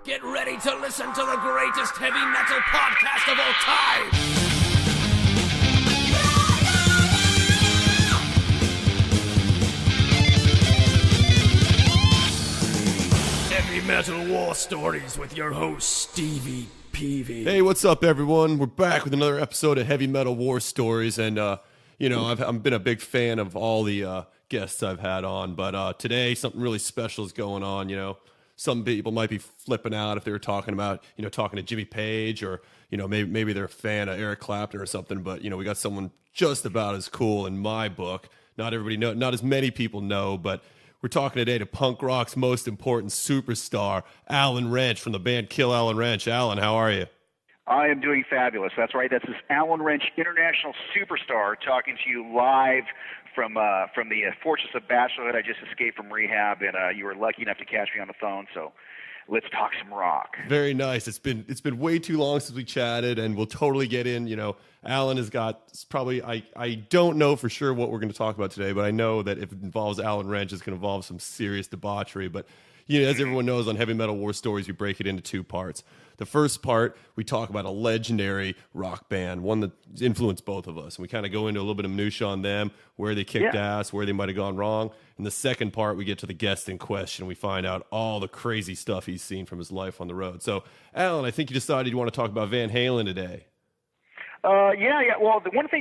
Get ready to listen to the greatest heavy metal podcast of all time! Heavy Metal War Stories with your host, Stevie Peavy. Hey, what's up, everyone? We're back with another episode of Heavy Metal War Stories, and, I've been a big fan of all the guests I've had on, but today something really special is going on, Some people might be flipping out if they were talking about, talking to Jimmy Page or, maybe they're a fan of Eric Clapton or something. But, we got someone just about as cool in my book. Not as many people know, but we're talking today to punk rock's most important superstar, Halen Wrench from the band Kill Halen Wrench. Alan, how are you? I am doing fabulous. That's right. That's this Halen Wrench international superstar talking to you live from the Fortress of Bachelorhood. I just escaped from rehab, and you were lucky enough to catch me on the phone. So let's talk some rock. Very nice. It's been way too long since we chatted, and we'll totally get in. Alan has got probably I don't know for sure what we're going to talk about today, but I know that if it involves Halen Wrench, it's going to involve some serious debauchery. But as everyone knows, on Heavy Metal War Stories, we break it into two parts. The first part, we talk about a legendary rock band, one that influenced both of us. And we kind of go into a little bit of minutia on them, where they kicked ass, where they might have gone wrong. In the second part, we get to the guest in question. We find out all the crazy stuff he's seen from his life on the road. So, Alan, I think you decided you want to talk about Van Halen today. Yeah. Well, one of the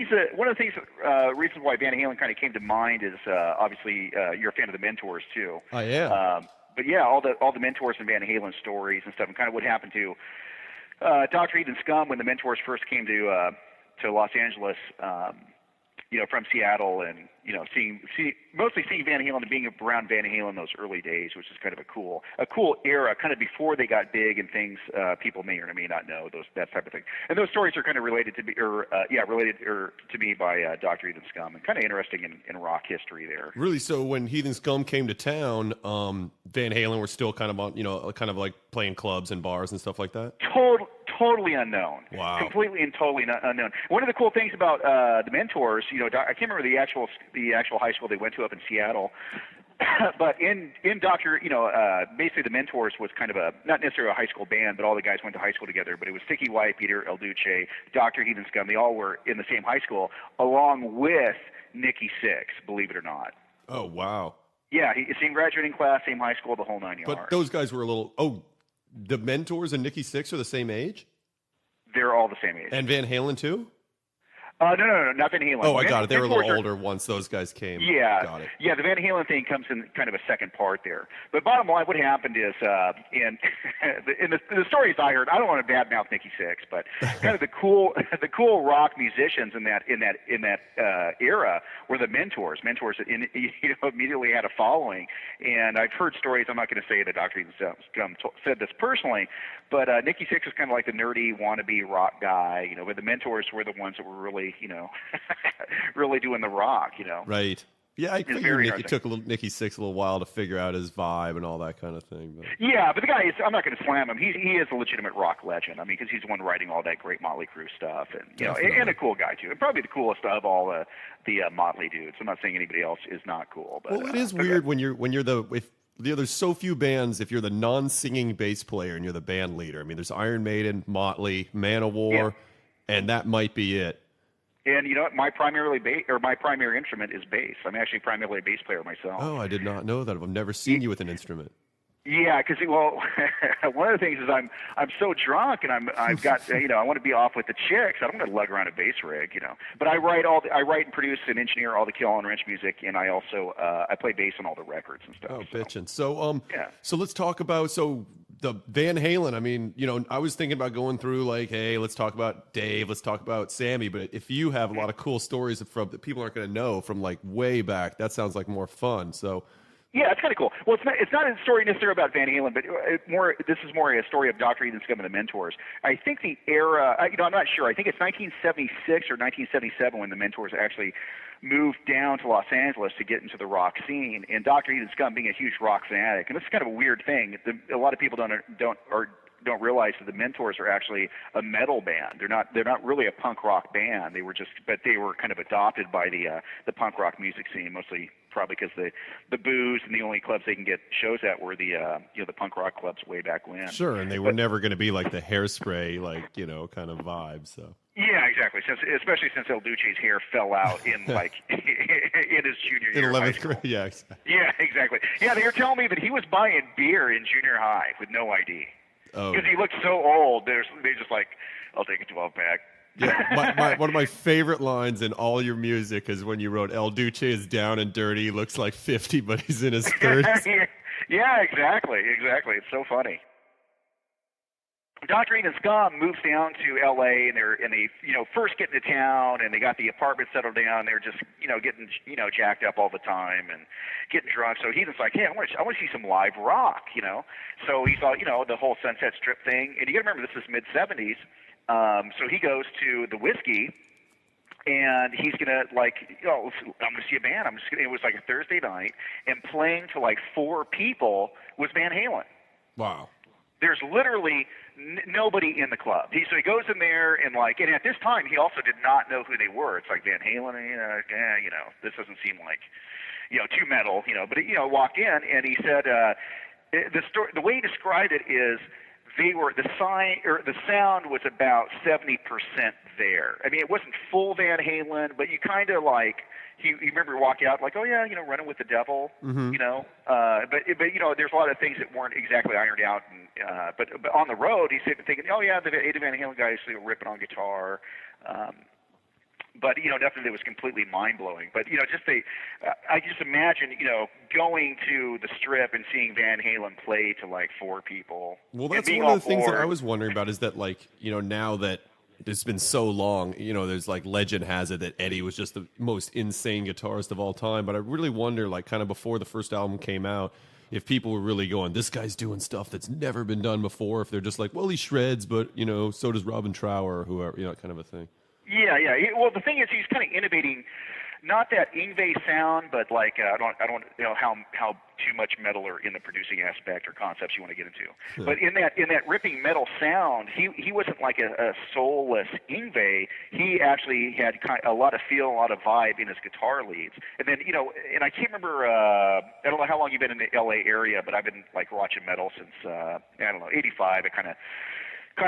reasons why Van Halen kind of came to mind is obviously you're a fan of the Mentors too. I am. But yeah, all the Mentors and Van Halen stories and stuff, and kind of what happened to Dr. Eden Scum when the Mentors first came to Los Angeles, from Seattle, and mostly seeing Van Halen and being around Van Halen those early days, which is kind of a cool era, kind of before they got big and things people may or may not know, that type of thing. And those stories are kind of related to me by Dr. Eden Scum, and kind of interesting in rock history there. Really? So when Heathen Scum came to town, Van Halen were still kind of on, kind of like playing clubs and bars and stuff like that? Totally unknown. Wow. Completely and totally unknown. One of the cool things about the Mentors, I can't remember the actual high school they went to up in Seattle, but in Dr. Basically the Mentors was kind of not necessarily a high school band, but all the guys went to high school together. But it was Sticky White, Peter El Duce, Dr. Heathen Scum. They all were in the same high school, along with Nikki Sixx, believe it or not. Oh, wow. Yeah, same graduating class, same high school, the whole nine yards. But those guys were the Mentors and Nikki Sixx are the same age? They're all the same age. And Van Halen too? No, not Van Halen. Oh, I got it. They were a little older once those guys came. Yeah. Got it. Yeah, the Van Halen thing comes in kind of a second part there. But bottom line, what happened is, in the stories I heard, I don't want to badmouth Nikki Sixx, but kind of the cool rock musicians in that era were the Mentors. Mentors that immediately had a following. And I've heard stories. I'm not going to say that Dr. Eden Scum said this personally, but Nikki Sixx was kind of like the nerdy wannabe rock guy. But the Mentors were the ones that were really really doing the rock, Right. Yeah, I figured it took Nikki Sixx a little while to figure out his vibe and all that kind of thing. But. Yeah, but the guy I'm not going to slam him. He is a legitimate rock legend. I mean, because he's the one writing all that great Motley Crue stuff, and and a cool guy too, and probably the coolest of all the Motley dudes. I'm not saying anybody else is not cool, but it is weird when you're there's so few bands. If you're the non-singing bass player and you're the band leader, I mean, there's Iron Maiden, Motley, Manowar, and that might be it. And my primary instrument is bass. I'm actually primarily a bass player myself. Oh, I did not know that. I've never seen you with an instrument. Yeah, because one of the things is I'm so drunk, and I've got I want to be off with the chicks. I don't want to lug around a bass rig, But I write and produce and engineer all the Kill Halen Wrench music, and I also I play bass on all the records and stuff. Oh, bitchin'. So let's talk about the Van Halen. I mean, I was thinking about going through like, hey, let's talk about Dave, let's talk about Sammy. But if you have a lot of cool stories that people aren't going to know from like way back, that sounds like more fun. So. Yeah, it's kind of cool. Well, it's not a story necessarily about Van Halen, but this is more a story of Dr. Eden Scum and the Mentors. I think the era, I'm not sure. I think it's 1976 or 1977 when the Mentors actually moved down to Los Angeles to get into the rock scene. And Dr. Eden Scum being a huge rock fanatic, and this is kind of a weird thing. A lot of people don't realize that the Mentors are actually a metal band. They're not really a punk rock band. They were kind of adopted by the punk rock music scene, mostly probably because the booze and the only clubs they can get shows at were the the punk rock clubs way back when. Sure, and they were never going to be like the Hairspray, like kind of vibe. So. Yeah, exactly. Especially since El Duce's hair fell out in like in his junior year. In 11th grade, yeah, exactly. Yeah, exactly. Yeah, they were telling me that he was buying beer in junior high with no ID. Oh. Because he looked so old. They're just like, I'll take a 12-pack. Yeah, one of my favorite lines in all your music is when you wrote El Duce is down and dirty, he looks like 50, but he's in his 30s. Yeah, exactly. It's so funny. Dr. Ian and Scum moves down to L.A. and they first get into town and they got the apartment settled down. They're just getting jacked up all the time and getting drunk. So he's like, hey, I want to see some live rock, So he saw the whole Sunset Strip thing, and you got to remember this is mid '70s. So he goes to the Whiskey. And he's gonna I'm gonna see a band. It was like a Thursday night, and playing to like 4 people was Van Halen. Wow. There's literally nobody in the club. So he goes in there and at this time he also did not know who they were. It's like Van Halen, this doesn't seem like, too metal, But walked in and he said the way he described it is the sound was about 70% there. I mean, it wasn't full Van Halen, but you kind of you remember walking out like, oh yeah, Running with the Devil, mm-hmm. But there's a lot of things that weren't exactly ironed out. And, but on the road, he's thinking, oh yeah, the Eddie Van Halen guys ripping on guitar. But definitely it was completely mind blowing. But I just imagine going to the Strip and seeing Van Halen play to like 4 people. Well, that's one of the things that I was wondering about is that now that it's been so long, there's legend has it that Eddie was just the most insane guitarist of all time. But I really wonder, kind of before the first album came out, if people were really going, this guy's doing stuff that's never been done before. If they're just like, well, he shreds, but so does Robin Trower or whoever, kind of a thing. Yeah. Well, the thing is, he's kind of innovating, not that Yngwie sound, but I don't know how too much metal or in the producing aspect or concepts you want to get into. Sure. But in that ripping metal sound, he wasn't like a soulless Yngwie. He actually had a lot of feel, a lot of vibe in his guitar leads. And then and I can't remember. I don't know how long you've been in the L.A. area, but I've been watching metal since '85. It kind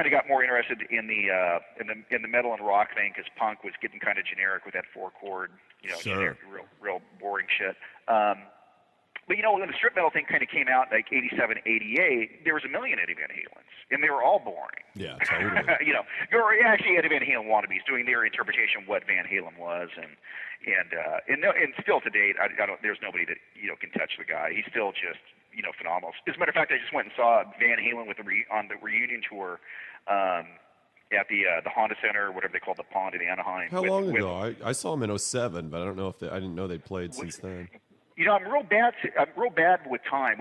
of got more interested in the metal and rock thing because punk was getting kind of generic with that 4-chord, Sure. generic, real boring shit. But when the strip metal thing kind of came out like '87, '88, there was a million Eddie Van Halens, and they were all boring. Yeah, totally. You're actually Eddie Van Halen wannabes doing their interpretation of what Van Halen was, and still to date, there's nobody that can touch the guy. He's still just phenomenal. As a matter of fact, I just went and saw Van Halen on the reunion tour at the Honda Center, whatever they call the Pond in Anaheim. How long ago? I saw him in '07, but I don't know if I didn't know they'd played since then. I'm real bad with time.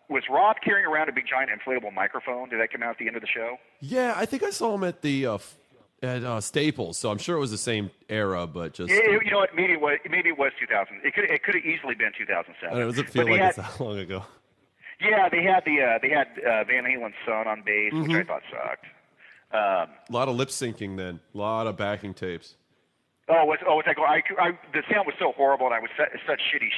Was Roth carrying around a big giant inflatable microphone? Did that come out at the end of the show? Yeah, I think I saw him at the at Staples, so I'm sure it was the same era, but just you know what? Maybe it was 2000. It could have easily been 2007. It doesn't feel like it's that long ago. Yeah, they had Van Halen's son on bass, which I thought sucked. A lot of lip syncing then, a lot of backing tapes. The sound was so horrible, and I was such shitty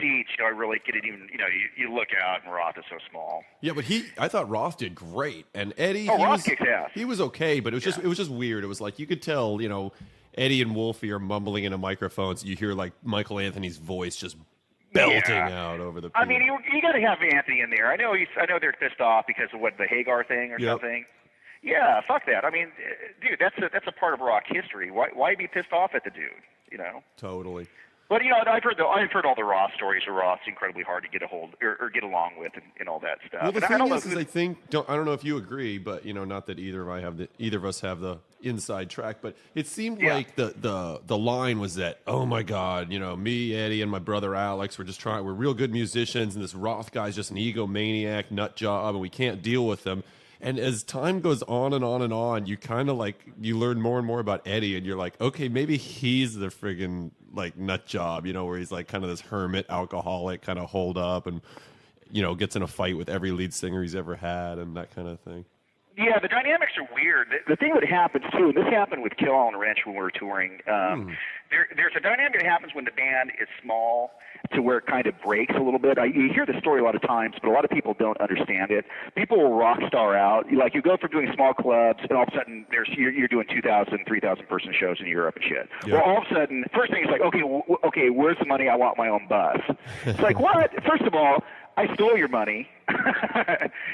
seats. I really couldn't even. You look out, and Roth is so small. Yeah, but I thought Roth did great, and Eddie. Roth kicked ass. He was okay, but it was just weird. It was like you could tell, Eddie and Wolfie are mumbling into microphones. You hear Michael Anthony's voice just belting out over the. I mean, you got to have Anthony in there. I know they're pissed off because of the Hagar thing or something. Yeah, fuck that. I mean, dude, that's a part of rock history. Why be pissed off at the dude? Totally. But I've heard all the Roth stories. Of Roth's incredibly hard to get a hold or get along with and all that stuff. Well, the thing is, I don't know if you agree, but not that either of us have the inside track, but it seemed like the line was that, oh my God, me, Eddie, and my brother Alex, we're real good musicians, and this Roth guy's just an egomaniac nut job, and we can't deal with him. And as time goes on and on and on, you kind of you learn more and more about Eddie, and you're like, okay, maybe he's the friggin' nut job, where he's kind of this hermit alcoholic, kind of holed up, and gets in a fight with every lead singer he's ever had, and that kind of thing. Yeah, the dynamics are weird. The thing that happens too, and this happened with Kill All and Wrench when we were touring. There's a dynamic that happens when the band is small, to where it kind of breaks a little bit. You hear the story a lot of times, but a lot of people don't understand it. People will rock star out. Like, you go from doing small clubs, and all of a sudden you're doing 2,000, 3,000 person shows in Europe and shit. Yeah. Well, all of a sudden, first thing is like, okay, where's the money? I want my own bus. It's like, what? First of all, I stole your money.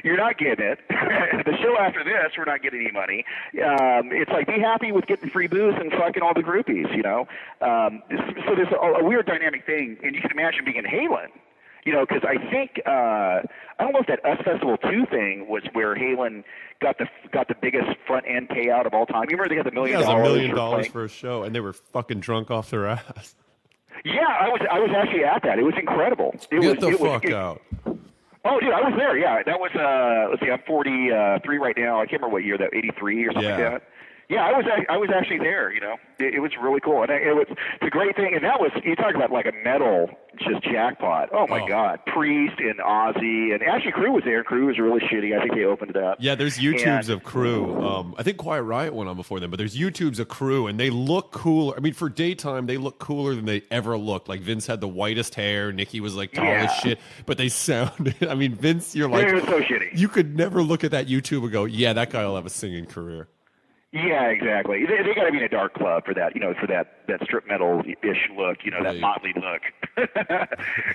You're not getting it. The show after this, we're not getting any money. It's like, be happy with getting free booze and fucking all the groupies, you know? So there's a weird dynamic thing, and you can imagine being in Halen, you know, because I think, I don't know if that Us Festival 2 thing was where Halen got the biggest front end payout of all time. You remember they got the $1 million? Yeah, it was $1 million for a show, and they were fucking drunk off their ass. Yeah, I was actually at that. It was incredible. Get the fuck out. Oh, dude, I was there. Yeah, that was. Let's see, I'm 43 right now. I can't remember what year that, 83 or something like that. Yeah, I was actually there. You know, it was really cool, and it's a great thing. And that was, you talk about like a metal just jackpot. Oh my God, Priest and Ozzy, and actually Crew was there. Crew was really shitty. I think they opened it up. Yeah, there's YouTubes of Crew. I think Quiet Riot went on before them, but there's YouTubes of Crew, and they look cooler. I mean, for daytime, they look cooler than they ever looked. Like, Vince had the whitest hair, Nicky was like tall as shit, but they sounded. I mean, Vince, you're like, it was so shitty. You could never look at that YouTube and go, yeah, that guy will have a singing career. Yeah, exactly. They got to be in a dark club for that, you know, for that strip metal-ish look, you know, right. That motley look.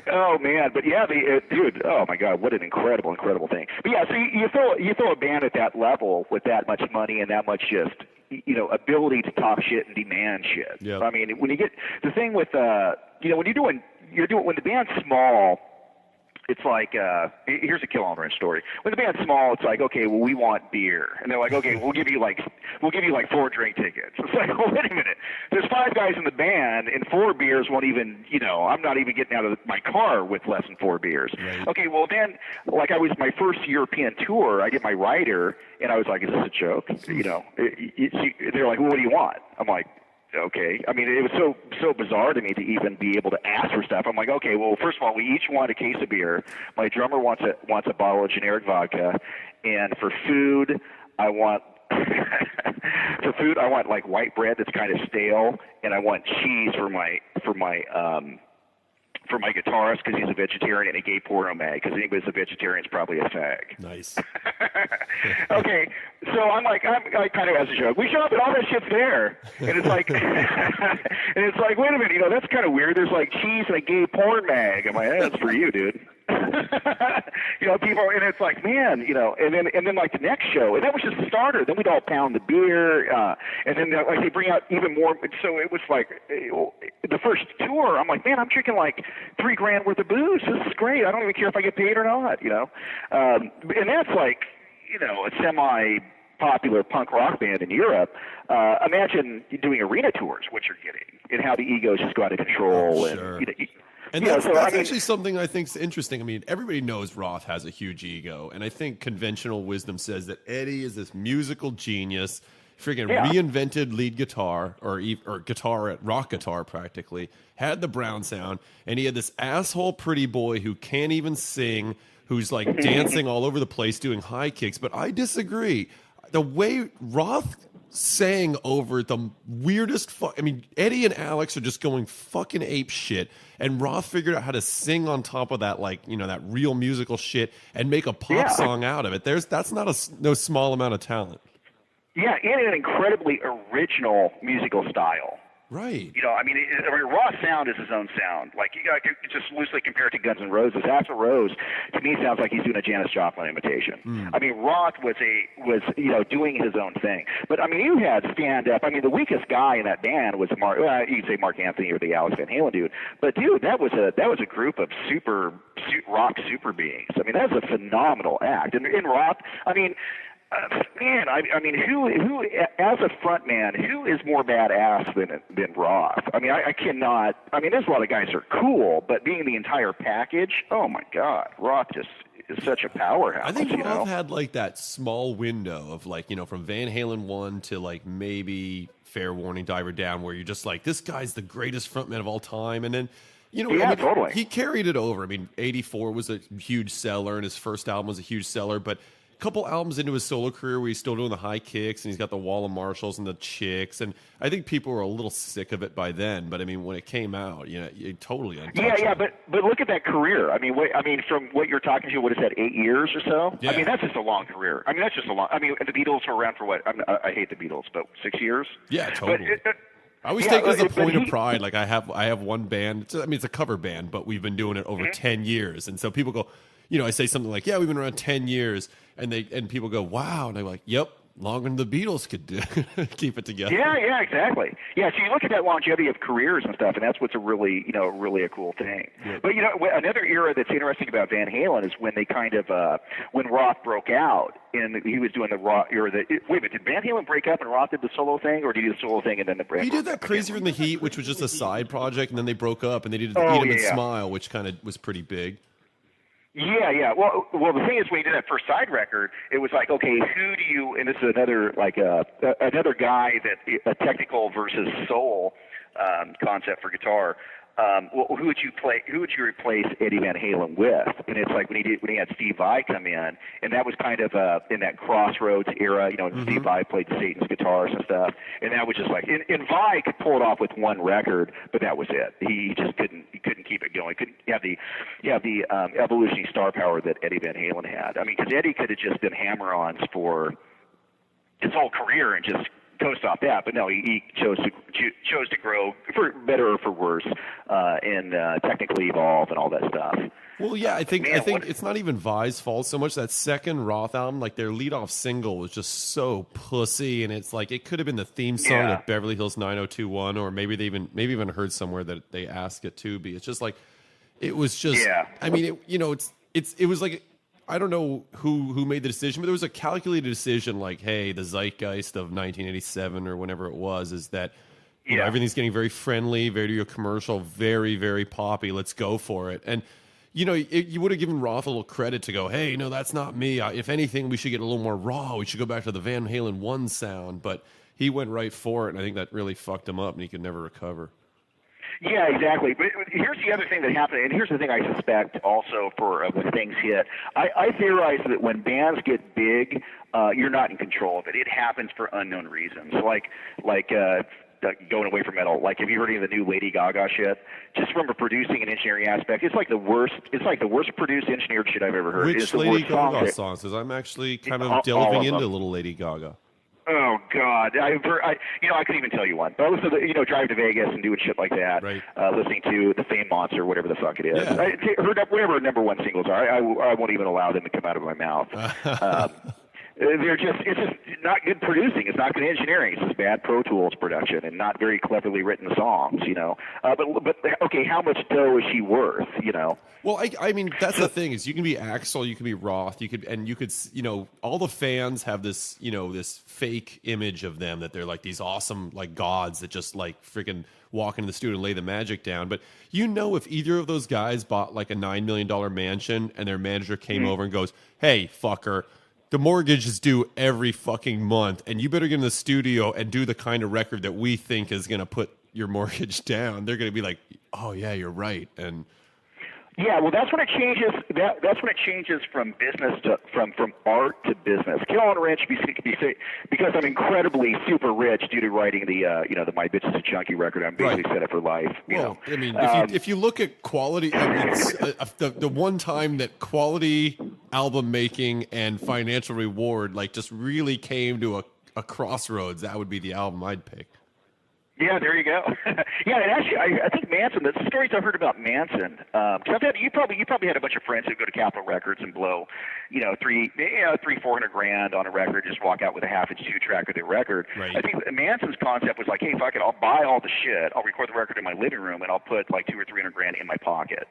Oh man, but yeah, dude. Oh my God, what an incredible thing. But yeah, so you throw a band at that level with that much money and that much just, you know, ability to talk shit and demand shit. Yep. I mean, when you get the thing with, you know, when the band's small. It's like, here's a Kill All and Wrench story. When the band's small, it's like, okay, well, we want beer. And they're like, okay, we'll give you like 4 drink tickets. It's like, oh, wait a minute. There's 5 guys in the band, and 4 beers won't even, you know, I'm not even getting out of my car with less than 4 beers. Right. Okay, well, then, like, I was my first European tour, I get my rider, and I was like, is this a joke? You know, they're like, well, what do you want? I'm like, okay. I mean, it was so bizarre to me to even be able to ask for stuff. I'm like, okay, well, first of all, we each want a case of beer. My drummer wants a bottle of generic vodka, and for food, I want like white bread that's kind of stale, and I want cheese for my guitarist because he's a vegetarian, and a gay porno mag because anybody who's a vegetarian is probably a fag. Nice. Okay, so I'm I kind of as a joke, we show up and all that shit's there, and it's like, wait a minute, you know, that's kind of weird. There's like cheese and a gay porn mag. I'm like, that's for you, dude. You know, people, and it's like, man, you know, and then like the next show, and that was just the starter. Then we'd all pound the beer, and then like they bring out even more. So it was like the first tour. I'm like, man, I'm drinking like $3,000 worth of booze. This is great. I don't even care if I get paid or not, you know. And that's like, you know, a semi-popular punk rock band in Europe. Imagine doing arena tours, what you're getting, and how the egos just go out of control. Oh, sure. And, you know, and that's actually something I think is interesting. I mean, everybody knows Roth has a huge ego, and I think conventional wisdom says that Eddie is this musical genius, freaking reinvented lead guitar or guitar, rock guitar practically, had the Brown sound, and he had this asshole pretty boy who can't even sing, who's like dancing all over the place doing high kicks. But I disagree. The way Roth sang over the weirdest I mean, Eddie and Alex are just going fucking ape shit, and Roth figured out how to sing on top of that, like, you know, that real musical shit and make a pop song out of it. That's not no small amount of talent. Yeah, and an incredibly original musical style. Right. You know, I mean, Roth's sound is his own sound. Like, you got just loosely compared to Guns N' Roses. Axl Rose, to me, sounds like he's doing a Janis Joplin imitation. I mean, Roth was you know, doing his own thing. But I mean, you had stand up. I mean, the weakest guy in that band was you could say Mark Anthony or the Alex Van Halen dude. But dude, that was a group of rock super beings. I mean, that's a phenomenal act. And in Roth, I mean. Man, I mean, who as a front man, who is more badass than Roth? I mean, I cannot. I mean, there's a lot of guys that are cool, but being the entire package, oh my God, Roth just is such a powerhouse. I think Roth had like that small window of like, you know, from Van Halen 1 to like maybe Fair Warning, Diver Down, where you're just like, this guy's the greatest frontman of all time, and then. You know, I mean, totally. He carried it over. I mean, '84 was a huge seller, and his first album was a huge seller, but couple albums into his solo career where he's still doing the high kicks and he's got the wall of Marshalls and the chicks, and I think people were a little sick of it by then. But I mean, when it came out, it totally untouchable. Yeah, but look at that career. I mean, from what you're talking to, what is that, 8 years or so? Yeah. I mean, that's just a long career. I mean, that's just a long. I mean, the Beatles were around for what? I hate the Beatles, but 6 years. Yeah, totally. But I always take it as a point of pride. Like I have one band. It's a cover band, but we've been doing it over 10 years, and so people go. I say something like, "Yeah, we've been around 10 years," and people go, "Wow," and I'm like, "Yep, longer than the Beatles could keep it together." Yeah, exactly. Yeah, so you look at that longevity of careers and stuff, and that's what's really a cool thing. Yeah. But another era that's interesting about Van Halen is when they kind of when Roth broke out and he was doing the Roth era. Wait a minute, did Van Halen break up and Roth did the solo thing, or did he do the solo thing and then the break? He did that Crazier in the Heat, which was just a side project, and then they broke up and they did Eat 'Em and Smile, which kind of was pretty big. Yeah. Well, the thing is, when he did that first side record, it was like, okay, who do you? And this is another another guy that a technical versus soul concept for guitar. Who would you play? Who would you replace Eddie Van Halen with? And it's like when he had Steve Vai come in, and that was kind of in that Crossroads era. Steve Vai played Satan's guitars and stuff, and that was just like. And Vai could pull it off with one record, but that was it. He just couldn't keep it going. Couldn't have the evolutionary star power that Eddie Van Halen had. I mean, because Eddie could have just been hammer-ons for his whole career and just coast off that, but no, he chose to grow for better or for worse, and technically evolve and all that stuff. Well, yeah, I think it's not even Vai's fault so much. That second Roth album, like their lead-off single, was just so pussy, and it's like it could have been the theme song of Beverly Hills 90210, or maybe even heard somewhere that they asked it to be. It's just like it was just. Yeah. I mean, it was like. I don't know who made the decision, but there was a calculated decision like, hey, the zeitgeist of 1987 or whenever it was is that everything's getting very friendly, very commercial, very, very poppy. Let's go for it. And, you would have given Roth a little credit to go, hey, no, that's not me. If anything, we should get a little more raw. We should go back to the Van Halen 1 sound. But he went right for it, and I think that really fucked him up, and he could never recover. Yeah, exactly. But here's the other thing that happened, and here's the thing I suspect also for when things hit. I theorize that when bands get big, you're not in control of it. It happens for unknown reasons, like going away from metal. Like, have you heard any of the new Lady Gaga shit? Just from a producing and engineering aspect, it's like the worst. It's like the worst produced engineered shit I've ever heard. Which Lady Gaga songs? Because I'm actually kind of delving into little Lady Gaga. Oh God, I couldn't even tell you one. But I listen to drive to Vegas and doing shit like that. Right. Listening to the Fame Monster, whatever the fuck it is. Yeah. Whatever number one singles are, I won't even allow them to come out of my mouth. It's just not good producing. It's not good engineering. It's just bad Pro Tools production and not very cleverly written songs. But okay, how much dough is she worth? Well, I mean, that's the thing is you can be Axl, you can be Roth, you could all the fans have this this fake image of them that they're like these awesome like gods that just like freaking walk into the studio and lay the magic down. But if either of those guys bought like a $9 million mansion and their manager came over and goes, "Hey, fucker, the mortgage is due every fucking month, and you better get in the studio and do the kind of record that we think is going to put your mortgage down," they're going to be like, "Oh yeah, you're right." And yeah, well, that's when it changes. That's when it changes from business to from art to business. Kill on Ranch because I'm incredibly super rich due to writing the the My Bitch Is a Junkie record. I'm basically set up for life. Well, I mean, if you look at quality, the one time that quality album making and financial reward like just really came to a crossroads, that would be the album I'd pick. Yeah, there you go. Yeah, and actually, I think Manson. The stories I've heard about Manson. Because you probably had a bunch of friends who go to Capitol Records and blow, $300,000-$400,000 on a record, just walk out with a half-inch 2-track of their record. Right. I think Manson's concept was like, hey, fuck it, I'll buy all the shit, I'll record the record in my living room, and I'll put like $200,000 or $300,000 in my pocket.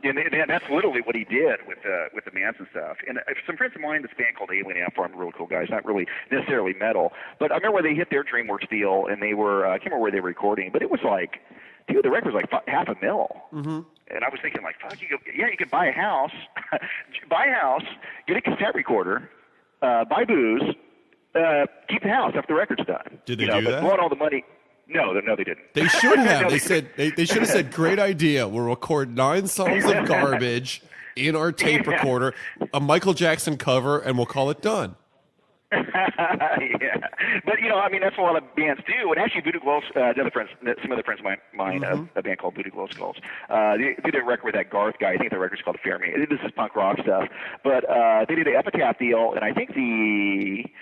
And that's literally what he did with the Manson stuff. And some friends of mine, this band called Halen, I'm really cool guys, not really necessarily metal, but I remember when they hit their DreamWorks deal, and they were I can't remember where they were recording, but it was like, dude, the record was like $500,000. Mm-hmm. And I was thinking like, fuck, you could buy a house, get a cassette recorder, buy booze, keep the house after the record's done. Did they do that? Bought all the money. No, they didn't. They should have. They should have said, "Great idea. We'll record 9 songs of garbage in our tape recorder, a Michael Jackson cover, and we'll call it done. Yeah, but I mean, that's what a lot of bands do. And actually, Voodoo Glow, some other friends of mine, a band called Voodoo Glow Skulls, they did a record with that Garth guy. I think the record's called Fear Me. This is punk rock stuff, but they did an Epitaph deal, and I think it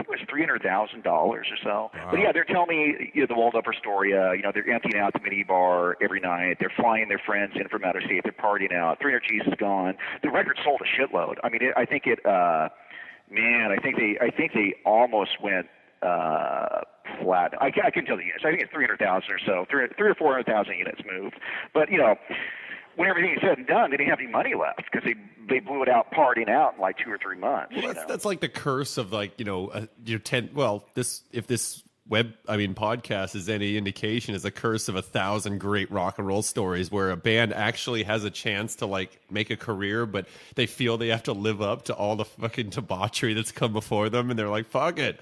was $300,000 or so. Wow. But yeah, they're telling me the Waldorf Astoria. They're emptying out the mini bar every night. They're flying their friends in from outer state. They're partying out. 300 G's is gone. The record sold a shitload. I mean, I think it. Man, I think they almost went flat. I couldn't tell the units. I think it's 300,000 or so, 300 or 400,000 units moved. But when everything is said and done, they didn't have any money left because they blew it out partying out in like 2 or 3 months. Well, that's like the curse of like your 10. Well, if this podcast is any indication, is a curse of 1,000 great rock and roll stories where a band actually has a chance to like make a career, but they feel they have to live up to all the fucking debauchery that's come before them, and they're like, fuck it.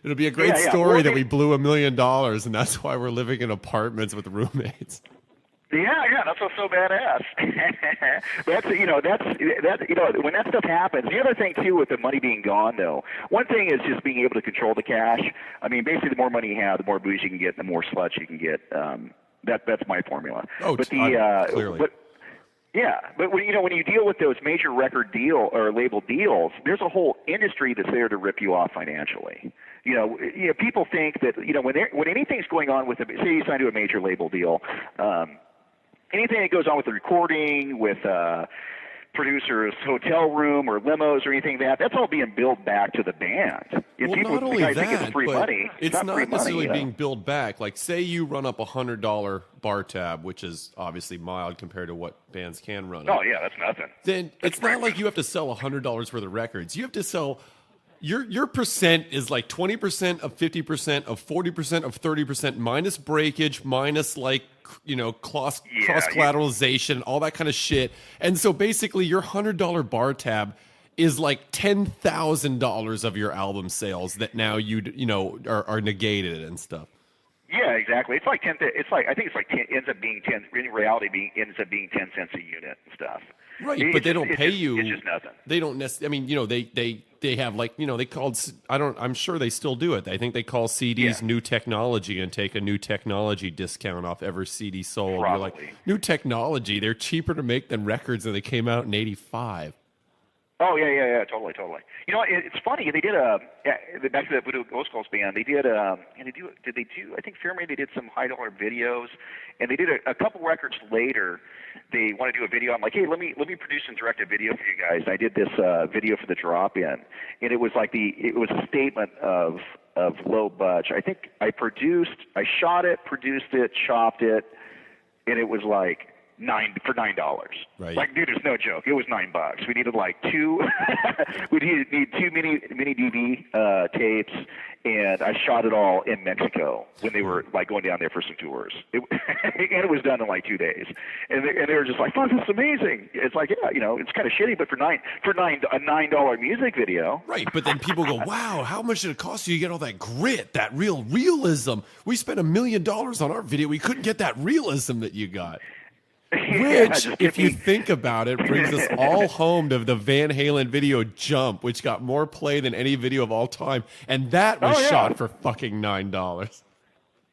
It'll be a great story that we blew $1 million, and that's why we're living in apartments with roommates. Yeah, that's what's so badass. That's when that stuff happens. The other thing too, with the money being gone, though, one thing is just being able to control the cash. I mean, basically, the more money you have, the more booze you can get, the more sluts you can get. That's my formula. Oh, but clearly. But when you deal with those major record deal or label deals, there's a whole industry that's there to rip you off financially. People think that when anything's going on with say you sign to a major label deal. Anything that goes on with the recording, with producer's hotel room or limos or anything that's all being billed back to the band. Well, people, not only that, think it's free money. It's not necessarily money, being billed back. Like, say you run up $100 bar tab, which is obviously mild compared to what bands can run up. Oh, yeah, that's nothing. Then it's not like you have to sell $100 worth of records. You have to sell... Your percent is like 20% of 50% of 40% of 30% minus breakage, minus cross collateralization, all that kind of shit. And so basically your $100 bar tab is like $10,000 of your album sales that now are negated and stuff. Yeah, exactly. It's like 10. It's like I think it's like 10, ends up being 10. In reality, ends up being 10 cents a unit and stuff. Right, but they don't pay you. It's just nothing. They don't necessarily. I mean, they have they called. I'm sure they still do it. I think they call CDs new technology and take a new technology discount off every CD sold. Probably. You're like, new technology. They're cheaper to make than records, and they came out in '85. Oh yeah, totally. It's funny. They did back to that Voodoo Ghost Skulls band. They did I think Fear Me. They did some $high-dollar videos, and they did a couple records later. They want to do a video. I'm like, hey, let me produce and direct a video for you guys. And I did this video for the drop-in, and it was like it was a statement of low budge. I think I shot it, produced it, chopped it, and it was like $9. Right. Like, dude, it's no joke. It was $9. We needed like two. We need two mini DV tapes, and I shot it all in Mexico when they were like going down there for some tours. And it was done in like 2 days. And they were just like, "Oh, this is amazing." It's like, yeah, it's kind of shitty, but for a $9 music video, right? But then people go, "Wow, how much did it cost you to get all that grit, that realism? We spent $1 million on our video. We couldn't get that realism that you got." Which, if you think about it, brings us all home to the Van Halen video Jump, which got more play than any video of all time. And that was shot for fucking $9.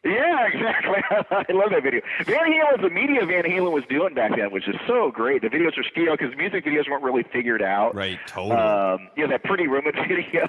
Yeah, exactly. I love that video. Van Halen, the media Van Halen was doing back then was just so great. The videos were scale because music videos weren't really figured out. Right, totally. That Pretty Woman video.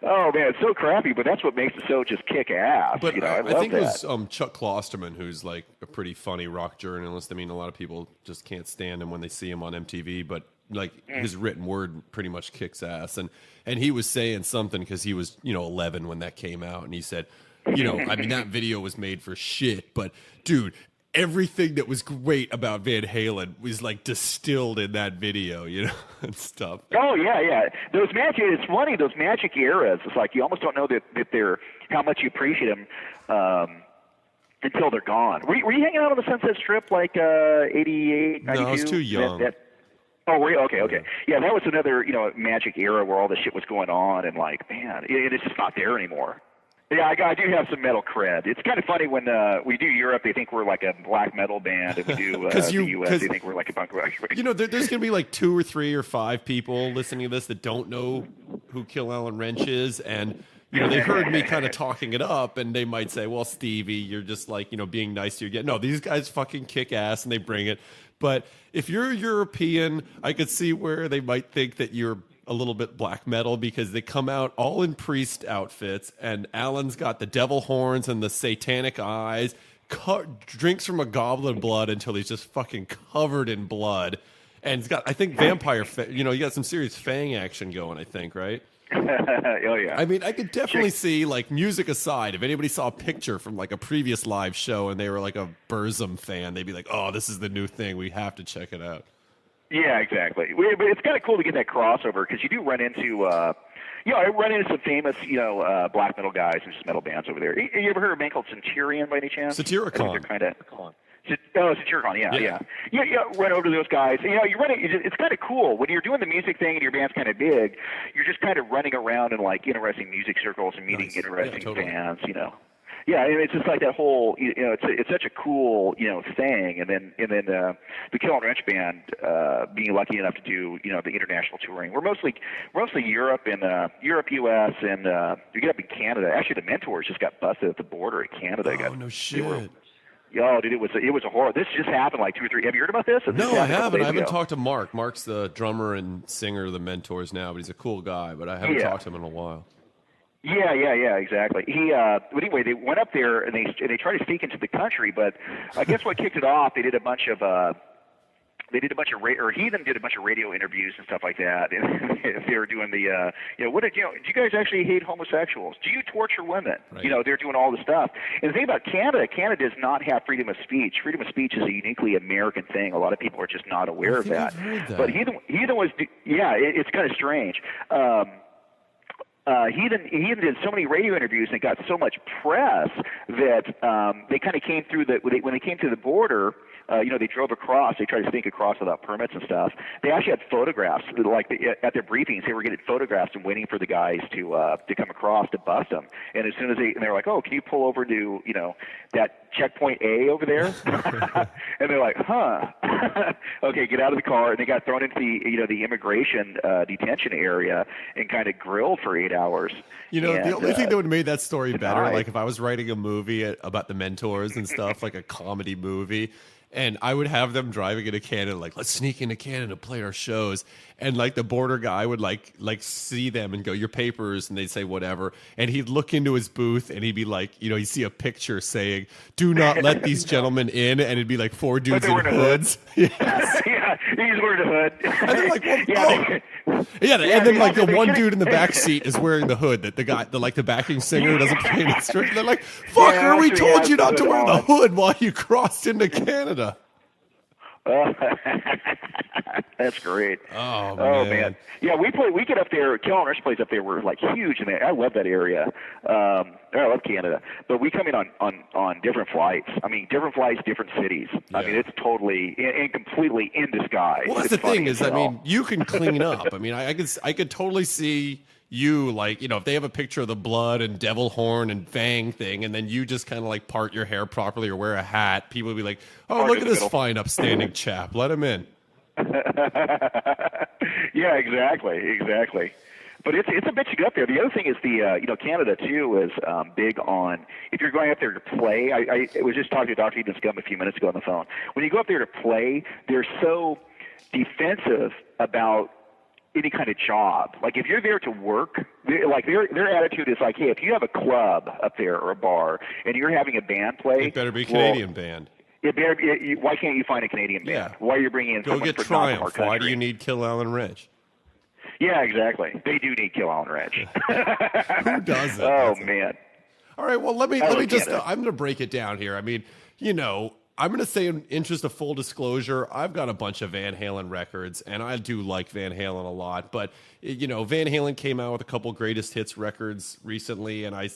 Oh man, it's so crappy, but that's what makes it so just kick ass. But I think that. It was Chuck Klosterman, who's like a pretty funny rock journalist. I mean, a lot of people just can't stand him when they see him on MTV, but like his written word pretty much kicks ass. And he was saying something because he was 11 when that came out, and he said, I mean, that video was made for shit, but dude, everything that was great about Van Halen was like distilled in that video, and stuff. Oh yeah. It's funny, those magic eras. It's like you almost don't know that they're how much you appreciate them until they're gone. Were you hanging out on the Sunset Strip like 88, 92? No, I was too young. Oh, were you? Okay. Yeah, that was another magic era where all this shit was going on, and like, man, it's just not there anymore. Yeah, I do have some metal cred. It's kind of funny when we do Europe, they think we're like a black metal band, and we do the U.S., they think we're like a punk rock band. You know, there's going to be like 2 or 3 or 5 people listening to this that don't know who Kill Alan Wrench is, and you know, they heard me kind of talking it up, and they might say, well, Stevie, you're just like, you know, being nice to you. No, these guys fucking kick ass, and they bring it. But if you're European, I could see where they might think that you're a little bit black metal, because they come out all in priest outfits, and Alan's got the devil horns and the satanic eyes, drinks from a goblet of blood until he's just fucking covered in blood, and he's got, I think, vampire, you know, you got some serious fang action going, I think, right? Oh yeah. I mean, I could definitely see, like, music aside, if anybody saw a picture from like a previous live show and they were like a Burzum fan, they'd be like, oh, this is the new thing, we have to check it out. Yeah, exactly. But it's kind of cool to get that crossover, because you do run into, I run into some famous, black metal guys and just metal bands over there. You ever heard of a band called Centurion by any chance? Satyricon. They're kind of. Satyricon, yeah. Run over to those guys. You run it. It's kind of cool when you're doing the music thing and your band's kind of big. You're just kind of running around in like interesting music circles and meeting interesting fans. Yeah, and it's just like that whole, it's such a cool, thing. And then the Kill Alan Wrench band, being lucky enough to do, the international touring. We're mostly Europe and U.S. and we get up in Canada. Actually, the Mentors just got busted at the border in Canada. Oh, no shit. Yo, dude, it was a horror. This just happened like 2 or 3. Have you heard about this? No, I haven't. I haven't talked to Mark. Mark's the drummer and singer of the Mentors now, but he's a cool guy. But I haven't talked to him in a while. Yeah, exactly. But anyway, they went up there and they tried to sneak into the country, but I guess what kicked it off, they did a bunch of Heathen did a bunch of radio interviews and stuff like that. And they were doing the, do you guys actually hate homosexuals? Do you torture women? Right. They're doing all this stuff. And the thing about Canada does not have freedom of speech. Freedom of speech is a uniquely American thing. A lot of people are just not aware of that. But Heathen was, it's kind of strange. Heathen did so many radio interviews and it got so much press that they kind of came through when they came to the border. They drove across. They tried to sneak across without permits and stuff. They actually had photographs, at their briefings. They were getting photographs and waiting for the guys to come across to bust them. And as soon as they were like, "Oh, can you pull over to that checkpoint A over there?" And they're like, "Huh." Okay, get out of the car. And they got thrown into the immigration detention area and kind of grilled for 8 hours. The only thing that would have made that story better, like if I was writing a movie about the Mentors and stuff, like a comedy movie. And I would have them driving into Canada, like, let's sneak into Canada, play our shows. And like the border guy would like see them and go, your papers, and they'd say whatever. And he'd look into his booth and he'd be like, he'd see a picture saying, do not let these gentlemen in. And it'd be like 4 dudes in hoods. Yes. Yeah, he's wearing a hood. And then like, and then like the one dude in the back seat is wearing the hood that the backing singer doesn't play an instrument. They're like, fucker, we told you not to wear the hood while you crossed into Canada. That's great. Oh man. Yeah, we get up there. Kill Alan Wrench plays up there. We're like huge, and I love that area. I love Canada, but we come in on different flights. I mean, different flights, different cities. Yeah. I mean, it's totally and completely in disguise. Well, that's the thing is, I mean, you can clean up. I mean, I could totally see you, like, if they have a picture of the blood and devil horn and fang thing, and then you just kind of like part your hair properly or wear a hat, people would be like, oh, look at this fine upstanding chap, let him in. Yeah, exactly. But it's a bitch to get up there. The other thing is Canada too is big on, if you're going up there to play. I was just talking to Dr. Eden Scum a few minutes ago on the phone. When you go up there to play, they're so defensive about any kind of job. Like if you're there to work, their attitude is like, hey, if you have a club up there or a bar and you're having a band play, it better be a Canadian band. It better be, why can't you find a Canadian band? Yeah. Why are you bringing in Go someone get from Triumph. Why do you need Kill Alan Wrench? Yeah, exactly. They do need Kill Alan Wrench. Who doesn't? Oh man. All right. Well, let me just. I'm going to break it down here. I mean, I'm going to say, in interest of full disclosure, I've got a bunch of Van Halen records, and I do like Van Halen a lot. But Van Halen came out with a couple greatest hits records recently, and I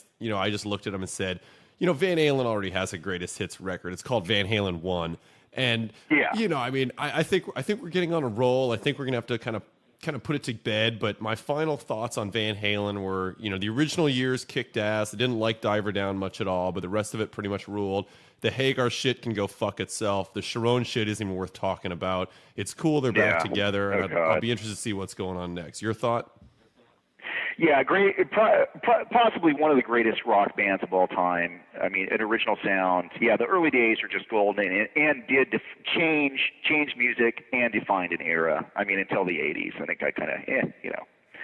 just looked at them and said, Van Halen already has a greatest hits record. It's called Van Halen 1. And I mean, I think we're getting on a roll. I think we're going to have to kind of kind of put it to bed, but my final thoughts on Van Halen were, the original years kicked ass. I didn't like Diver Down much at all, but the rest of it pretty much ruled. The Hagar shit can go fuck itself. The Sharon shit isn't even worth talking about. It's cool they're back together, and I'll be interested to see what's going on next. Your thought? Yeah, great. Possibly one of the greatest rock bands of all time. I mean, an original sound. Yeah, the early days are just golden, and did change music and defined an era. I mean, until the '80s. I think I kind of,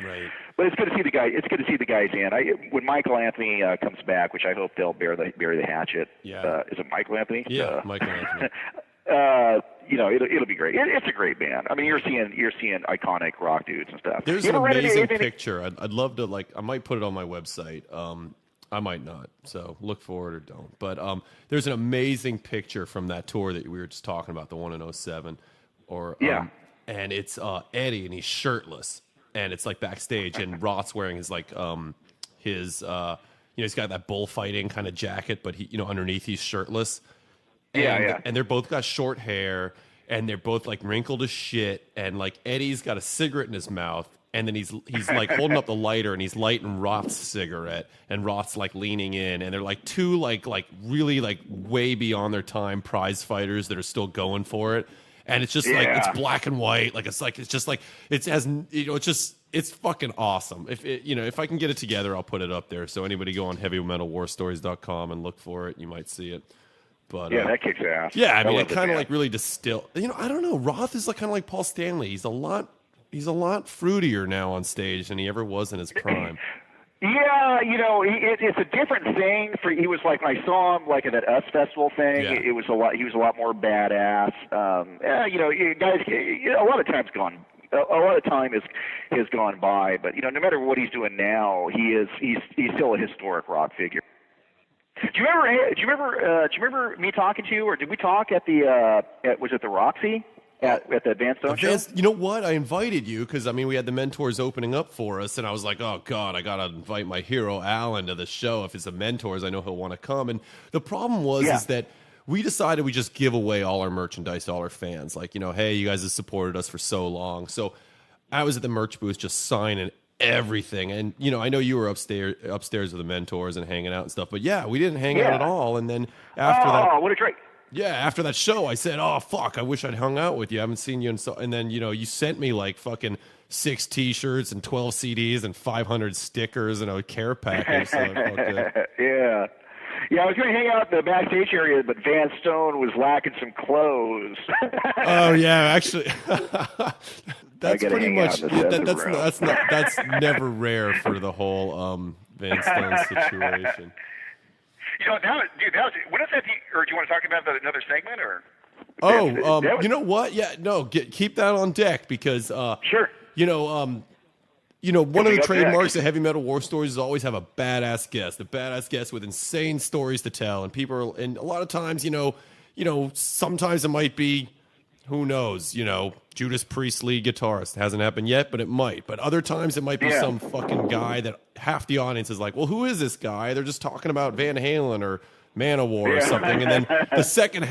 Right. But it's good to see the guy. It's good to see the guys in. When Michael Anthony comes back, which I hope they'll bury the hatchet. Yeah. Is it Michael Anthony? Yeah, Michael Anthony. It'll be great. It's a great band. I mean, you're seeing iconic rock dudes and stuff. There's an amazing picture. I'd love to I might put it on my website. I might not. So look for it or don't. But there's an amazing picture from that tour that we were just talking about, the one in '07. And it's Eddie, and he's shirtless, and it's like backstage, and Roth's wearing his he's got that bullfighting kind of jacket, but he underneath he's shirtless. And they're both got short hair, and they're both like wrinkled as shit, and like Eddie's got a cigarette in his mouth, and then he's like holding up the lighter, and he's lighting Roth's cigarette, and Roth's like leaning in, and they're like two like really like way beyond their time prize fighters that are still going for it. And it's just it's black and white, it's fucking awesome. If I can get it together, I'll put it up there. So anybody go on heavymetalwarstories.com and look for it, you might see it. But that kicks ass. Yeah, I mean, it kind of like really distilled. I don't know. Roth is like kind of like Paul Stanley. He's a lot fruitier now on stage than he ever was in his prime. Yeah, it's a different thing. He was like, when I saw him like at that US Festival thing, it was a lot. He was a lot more badass. Guys, a lot of time's gone. A lot of time has gone by, but no matter what he's doing now, he's still a historic rock figure. Do you remember me talking to you, or did we talk at the was it the Roxy at the Advanced Stone show? You know what? I invited you because we had the Mentors opening up for us, and I was like, oh God, I gotta invite my hero Alan to the show. If it's the Mentors, I know he'll want to come. And the problem is that we decided we just give away all our merchandise to all our fans. Like, hey, you guys have supported us for so long. So I was at the merch booth just signing everything. And, I know you were upstairs with the Mentors and hanging out and stuff. But, we didn't hang out at all. And then after that... Oh, what a treat. Yeah, after that show, I said, oh, fuck, I wish I'd hung out with you. I haven't seen you. And then, you sent me like fucking 6 T-shirts and 12 CDs and 500 stickers and a care package. So yeah. Yeah, I was going to hang out in the backstage area, but Van Stone was lacking some clothes. Oh yeah, actually, that's pretty much that's never rare for the whole Van Stone situation. Now, dude, what is that? Or do you want to talk about another segment, or? You know what? Yeah, no, keep that on deck because sure. One of the trademarks of Heavy Metal War Stories is always have a badass guest with insane stories to tell, and and a lot of times, sometimes it might be, who knows, Judas Priest lead guitarist. Hasn't happened yet, but it might. But other times it might be some fucking guy that half the audience is like, well, who is this guy? They're just talking about Van Halen or Manowar or something, and then the second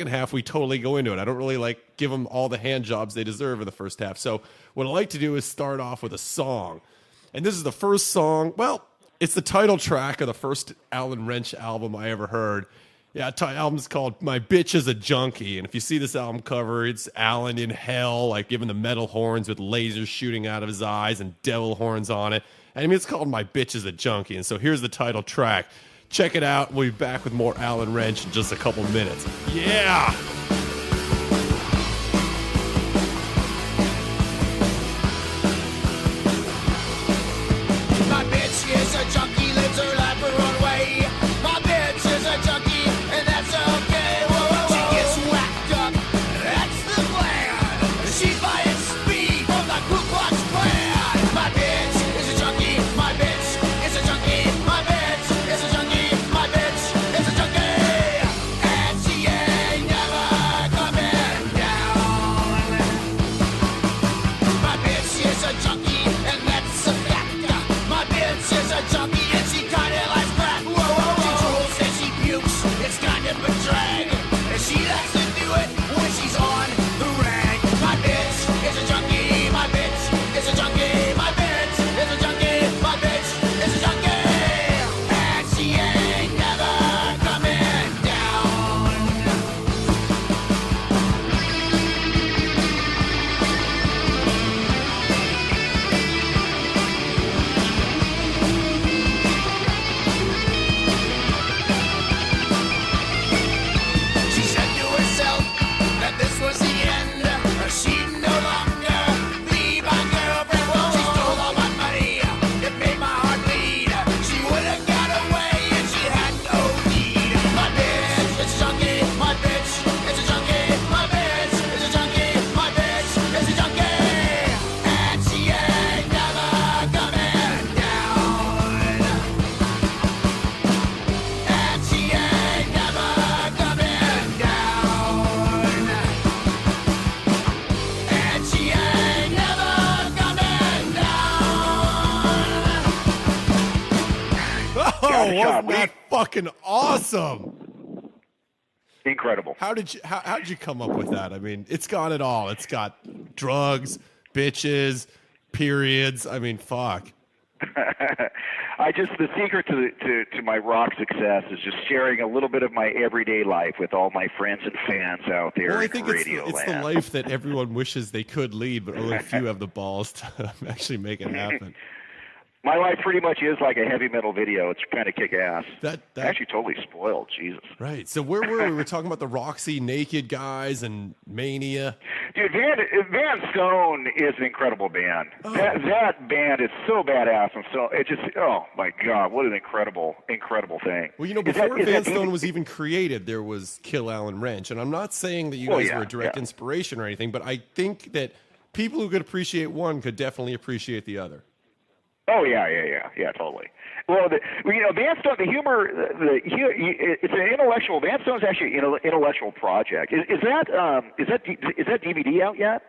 half, we totally go into it. I don't really give them all the hand jobs they deserve in the first half. So what I like to do is start off with a song, and this is the first song. Well, it's the title track of the first Alan Wrench album I ever heard. Yeah, album's called "My Bitch Is a Junkie," and if you see this album cover, it's Alan in hell, giving the metal horns with lasers shooting out of his eyes and devil horns on it. And it's called "My Bitch Is a Junkie," and so here's the title track. Check it out. We'll be back with more Alan Wrench in just a couple minutes. Yeah! My bitch is a junkie, lives her life a runway. My bitch is a junkie, and that's okay. Whoa, whoa, whoa. She gets whacked up, that's the plan. She's buying speed from the Ku Klux Klan. My bitch is a junkie, my bitch is a junkie, my bitch is a junkie. My bitch is a junkie, and she ain't never Oh, wasn't that fucking awesome? Incredible. How did you come up with that? I mean, it's got it all. It's got drugs, bitches, periods. I mean, fuck. The secret to my rock success is just sharing a little bit of my everyday life with all my friends and fans out there. Well, I in think radio it's the land. life that everyone wishes they could lead, but only a few have the balls to actually make it happen. My life pretty much is like a heavy metal video. It's kind of kick ass. That actually totally spoiled. Jesus. Right. So where were we? We were talking about the Roxy Naked guys and Mania. Dude, Van Stone is an incredible band. Oh. That band is so badass, and so it just, oh my God, what an incredible thing. Well, you know, before Van Stone was even created, there was Kill Alan Wrench, and I'm not saying that you guys were a direct inspiration or anything, but I think that people who could appreciate one could definitely appreciate the other. Oh yeah, totally. Well, Van Stone, the humor, it's an intellectual. Van Stone's actually an intellectual project. Is that DVD out yet?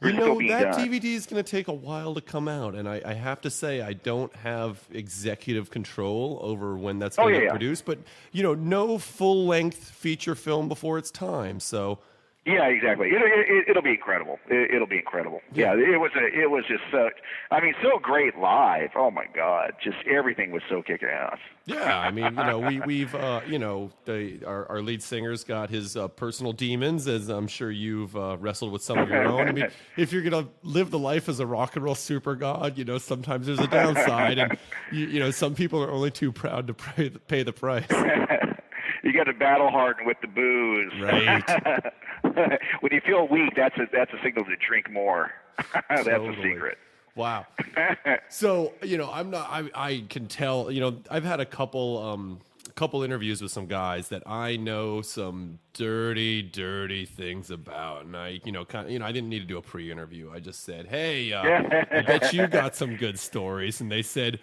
You know, that DVD is going to take a while to come out, and I have to say I don't have executive control over when that's going to get produced. But no full length feature film before its time, so. Yeah, exactly. It'll be incredible. It'll be incredible. Yeah, it was just so. I mean, so great live. Oh my God, just everything was so kick ass. Yeah, I mean, we've our lead singer's got his personal demons, as I'm sure you've wrestled with some of your own. I mean, if you're gonna live the life as a rock and roll super god, sometimes there's a downside, and some people are only too proud to pay the price. You got to battle harden with the booze. Right. When you feel weak, that's a signal to drink more. That's Totally. a secret. Wow. So, I can tell, I've had a couple interviews with some guys that I know some dirty things about. And I didn't need to do a pre-interview. I just said, hey, I bet you got some good stories. And they said,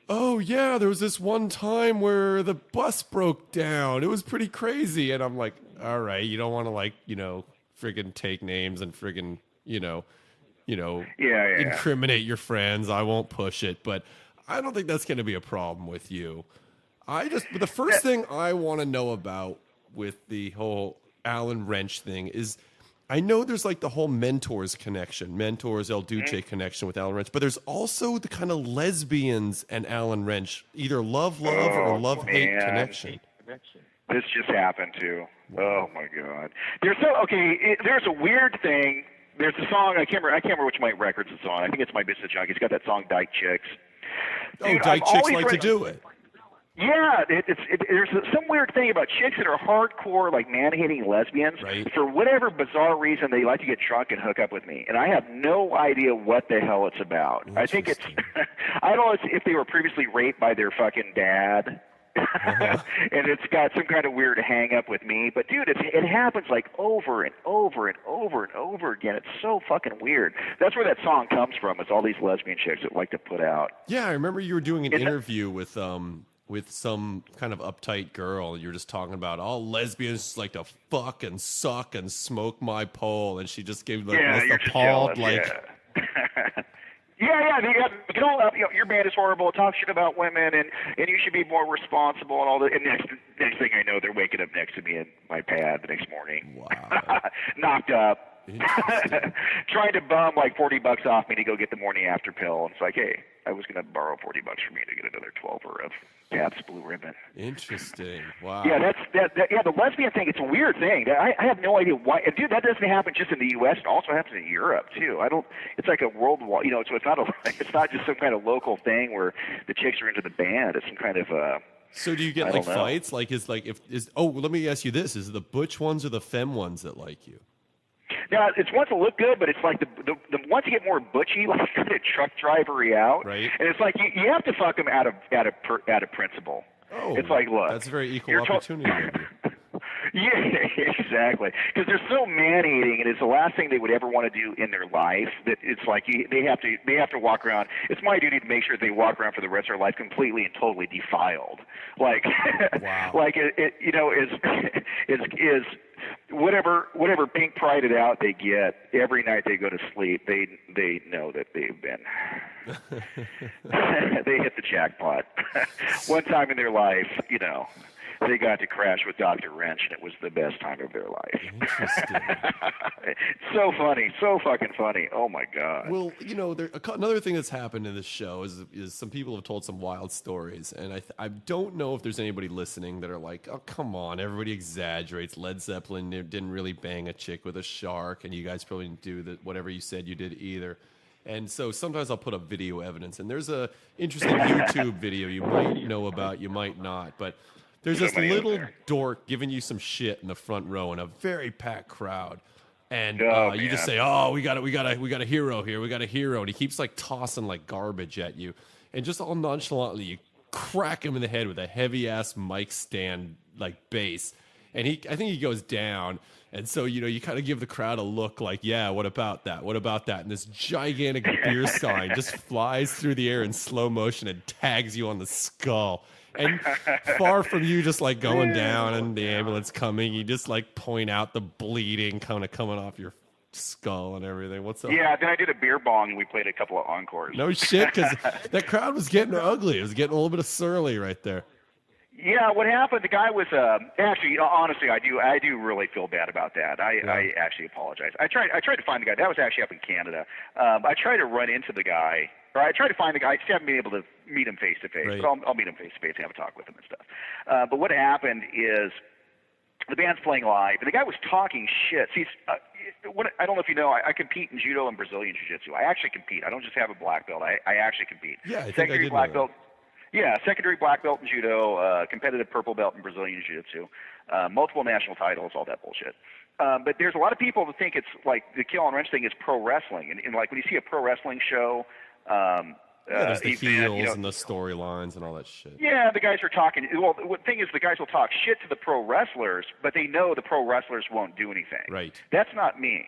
oh yeah, there was this one time where the bus broke down. It was pretty crazy. And I'm like, all right, you don't want to friggin' take names and friggin', incriminate your friends. I won't push it, but I don't think that's going to be a problem with you. But the first thing I want to know about with the whole Alan Wrench thing is, I know there's the whole Mentors connection, Mentors El Duce connection with Alan Wrench, but there's also the kind of lesbians and Alan Wrench, either love or love-hate connection. This just happened too. Oh my God. There's a weird thing. There's a song I can't remember which my records it's on. I think it's My Business Junk. It's got that song Dyke Chicks. Dude, Dyke Chicks like to do it. Yeah, there's some weird thing about chicks that are hardcore, man-hating lesbians. Right. For whatever bizarre reason, they like to get drunk and hook up with me, and I have no idea what the hell it's about. I think it's, I don't know if they were previously raped by their fucking dad. And it's got some kind of weird hang up with me, but dude, it happens over and over and over and over again. It's so fucking weird. That's where that song comes from. It's all these lesbian chicks that like to put out. Yeah, I remember you were doing an interview with some kind of uptight girl. You were just talking about all lesbians like to fuck and suck and smoke my pole, and she just gave this appalled Yeah, your band is horrible. Talk shit about women, and you should be more responsible and all that. And next thing I know, they're waking up next to me in my pad the next morning. Wow. Knocked up. Trying to bum $40 off me to go get the morning after pill. And it's like, hey, I was going to borrow $40 from you to get another 12er of Pabst Blue Ribbon. Interesting. Wow. Yeah, the lesbian thing, it's a weird thing. I have no idea why. And dude, that doesn't happen just in the U.S. It also happens in Europe too. It's like a worldwide, so it's not just some kind of local thing where the chicks are into the band. It's some kind of So do you get fights? Let me ask you this: is it the butch ones or the femme ones that like you? Now, it's ones that look good, but it's like the ones that get more butchy, like kind of truck drivery out. Right. And it's like you have to fuck them out of principle. Oh, it's like, look, that's a very equal opportunity of you. Yeah, exactly. Because they're so man-eating, and it's the last thing they would ever want to do in their life. That it's like they have to walk around. It's my duty to make sure they walk around for the rest of their life completely and totally defiled. Wow. Like is whatever pink prided out they get every night they go to sleep, they know that they've been they hit the jackpot. One time in their life, they got to crash with Dr. Wrench, and it was the best time of their life. Interesting. So funny, so fucking funny. Oh my god. Well, another thing that's happened in this show is some people have told some wild stories, and I don't know if there's anybody listening that are like, oh come on, everybody exaggerates. Led Zeppelin didn't really bang a chick with a shark, and you guys probably didn't do whatever you said you did either. And so sometimes I'll put up video evidence, and there's a interesting YouTube video you might know about, you might not, but there's this little dork giving you some shit in the front row in a very packed crowd. And you just say, "Oh, we got a hero here. We got a hero." And he keeps like tossing like garbage at you, and just all nonchalantly, you crack him in the head with a heavy ass mic stand like bass, and I think he goes down. And so you kind of give the crowd a look like, "Yeah, what about that? What about that?" And this gigantic beer sign just flies through the air in slow motion and tags you on the skull. And far from you just like going down and the ambulance coming, you just like point out the bleeding kind of coming off your skull and everything. What's up? Yeah, then I did a beer bong and we played a couple of encores. No shit, because that crowd was getting ugly. It was getting a little bit of surly right there. Yeah, what happened? The guy was actually, honestly, I do really feel bad about that. I actually apologize. I tried to find the guy. That was actually up in Canada. I tried to run into the guy, or I tried to find the guy. I just haven't been able to meet him face to face. But I'll meet him face to face and have a talk with him and stuff. But what happened is the band's playing live, and the guy was talking shit. See, I don't know if you know, I compete in judo and Brazilian jiu-jitsu. I actually compete. I don't just have a black belt. I actually compete. Yeah, I think secondary I did black know belt. Yeah, secondary black belt in judo, competitive purple belt in Brazilian jiu-jitsu, multiple national titles, all that bullshit. But there's a lot of people that think it's like the Kill and Wrench thing is pro wrestling, and like when you see a pro wrestling show. There's the heels and the storylines and all that shit. Yeah, the guys are talking. Well, the thing is, the guys will talk shit to the pro wrestlers, but they know the pro wrestlers won't do anything. Right. That's not me.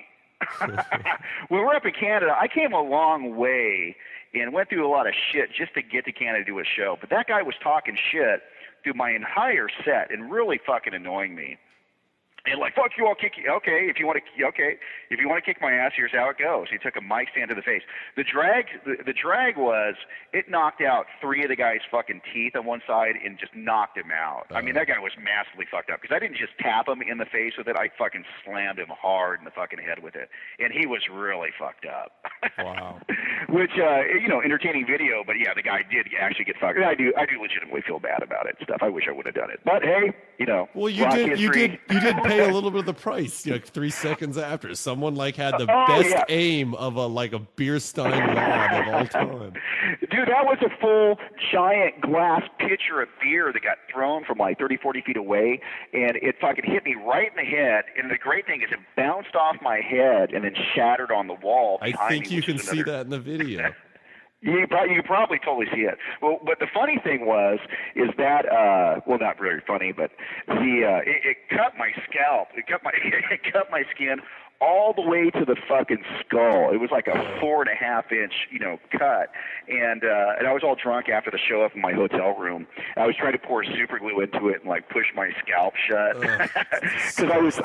When we're up in Canada, I came a long way and went through a lot of shit just to get to Canada to do a show. But that guy was talking shit through my entire set and really fucking annoying me. And like, fuck you, I'll kick you. Okay, if you want to kick my ass, here's how it goes. He took a mic stand to the face. The drag was, it knocked out 3 of the guy's fucking teeth on one side and just knocked him out. I mean, that guy was massively fucked up because I didn't just tap him in the face with it. I fucking slammed him hard in the fucking head with it, and he was really fucked up. Wow. Which entertaining video, but yeah, the guy did actually get fucked. I do legitimately feel bad about it and stuff. I wish I would have done it, but hey, well, you did pay a little bit of the price, 3 seconds after. Someone had the best aim of a beer stein lob of all time. Dude, that was a full giant glass pitcher of beer that got thrown from 30, 40 feet away, and it fucking hit me right in the head. And the great thing is it bounced off my head and then shattered on the wall behind me. I think you can see that in the video. You probably totally see it. Well, but the funny thing is that not very funny, but it cut my scalp. It cut my skin all the way to the fucking skull. It was like a 4.5 inch, cut. And I was all drunk after the show up in my hotel room. I was trying to pour super glue into it and push my scalp shut. Because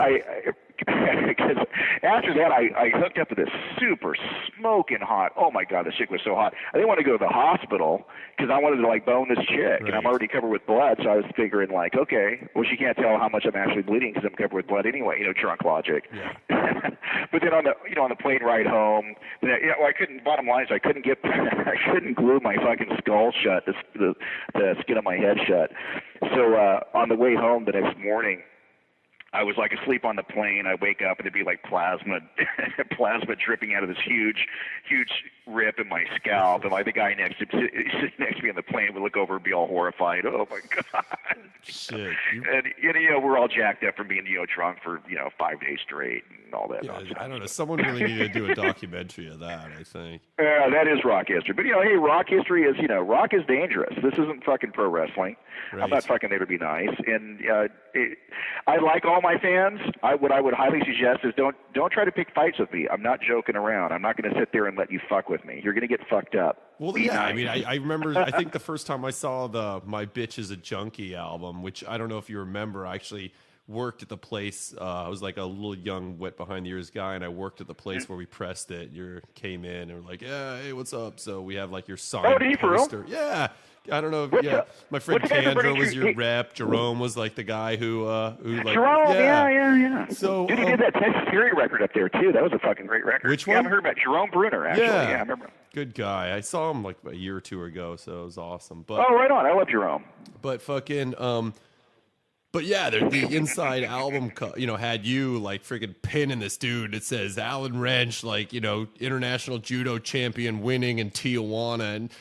after that, I hooked up with this super smoking hot. Oh my God, the chick was so hot. I didn't want to go to the hospital because I wanted to bone this chick, and I'm already covered with blood. So I was figuring okay, well she can't tell how much I'm actually bleeding because I'm covered with blood anyway. Drunk logic. Yeah. But then on the plane ride home, I couldn't. Bottom line is I couldn't glue my fucking skull shut, the skin of my head shut. So on the way home the next morning, I was asleep on the plane. I wake up and it'd be plasma dripping out of this huge rip in my scalp. And the guy sitting next to me on the plane would look over and be all horrified. Oh my God. Shit. And we're all jacked up from being drunk for 5 days straight and all that nonsense. I don't know. Someone really needed to do a documentary of that, I think. Yeah, that is rock history. But hey, rock history is rock is dangerous. This isn't fucking pro wrestling. Right. I'm not fucking there to be nice. And I like all my fans. What I would highly suggest is don't try to pick fights with me. I'm not joking around. I'm not going to sit there and let you fuck with me. You're going to get fucked up. Well, yeah, I mean, I remember, I think the first time I saw the My Bitch is a Junkie album, which I don't know if you remember, actually worked at the place. I was like a little young, wet behind the ears guy, and I worked at the place where we pressed it. You came in and were like, yeah, hey, what's up? So we have like your signed did you for real? poster. Yeah. I don't know. My friend what's the guy from Tandra Burning was Tree? your rep. Jerome was like the guy who like Jerome, yeah. So Dude, he did that Texas Fury record up there too. That was a fucking great record. Which Yeah, one? I heard about Jerome Bruner actually. Yeah. Yeah, I remember. Good guy. I saw him like a year or two ago, so it was awesome. But Oh, right on. I love Jerome. but fucking but yeah, the inside album, had you like freaking pinning this dude that says Alan Wrench, like, international judo champion winning in Tijuana. And,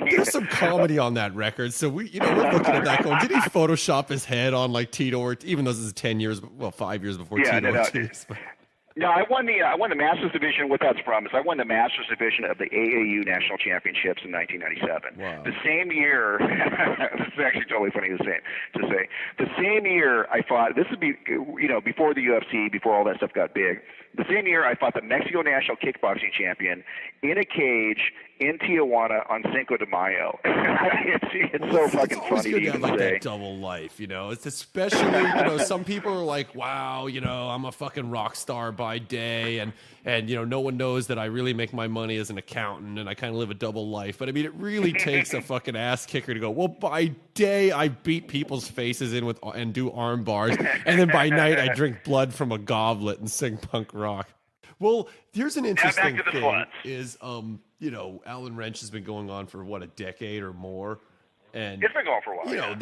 there's some comedy on that record. So we're looking at that going, did he Photoshop his head on like Tito, even though this is 5 years before Tito Ortiz? No, I won the Masters division. What that's from is I won the Masters division of the AAU National Championships in 1997. Wow. The same year, this is actually totally funny to say. The same year I fought. This would be, before the UFC, before all that stuff got big. The same year I fought the Mexico National Kickboxing Champion in a cage in Tijuana on Cinco de Mayo. it's so fucking funny to even like say. that double life, It's especially, some people are like, wow, I'm a fucking rock star by day, and no one knows that I really make my money as an accountant, and I kind of live a double life. But I mean, it really takes a fucking ass kicker to go, well, by day I beat people's faces in and do arm bars, and then by night I drink blood from a goblet and sing punk rock. Well, here's an interesting thing is, Alan Wrench has been going on for a decade or more. And it's been going for a while.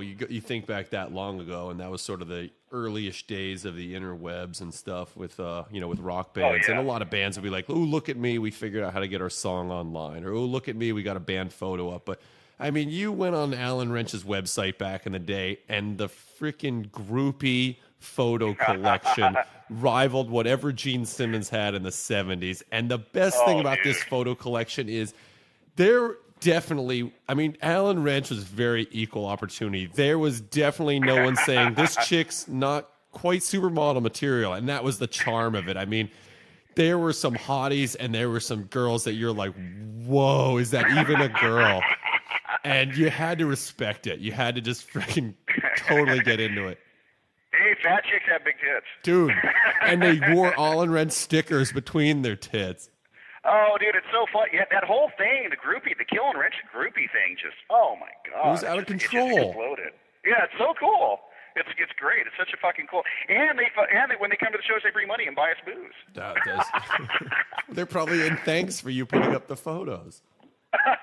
You think back that long ago, and that was sort of the early-ish days of the interwebs and stuff with with rock bands. And a lot of bands would be like, "Oh, look at me, we figured out how to get our song online," or "Oh, look at me, we got a band photo up." But I mean, you went on Alan Wrench's website back in the day, and the freaking groupie photo collection rivaled whatever Gene Simmons had in the 70s. And the best thing about this photo collection is there definitely, Alan Wrench was very equal opportunity. There was definitely no one saying this chick's not quite supermodel material, and that was the charm of it. There were some hotties and there were some girls that you're like, whoa, is that even a girl? And you had to respect it. You had to just freaking totally get into it. Hey, fat chicks have big tits. Dude, and they wore Alan Wrench stickers between their tits. Oh, dude, it's so fun. Yeah, that whole thing, the Kill and Wrench groupie thing, oh my god, it was out of control. It just exploded. Yeah, it's so cool. It's great. It's such a fucking cool. And they when they come to the shows, they bring money and buy us booze. They're probably in thanks for you putting up the photos.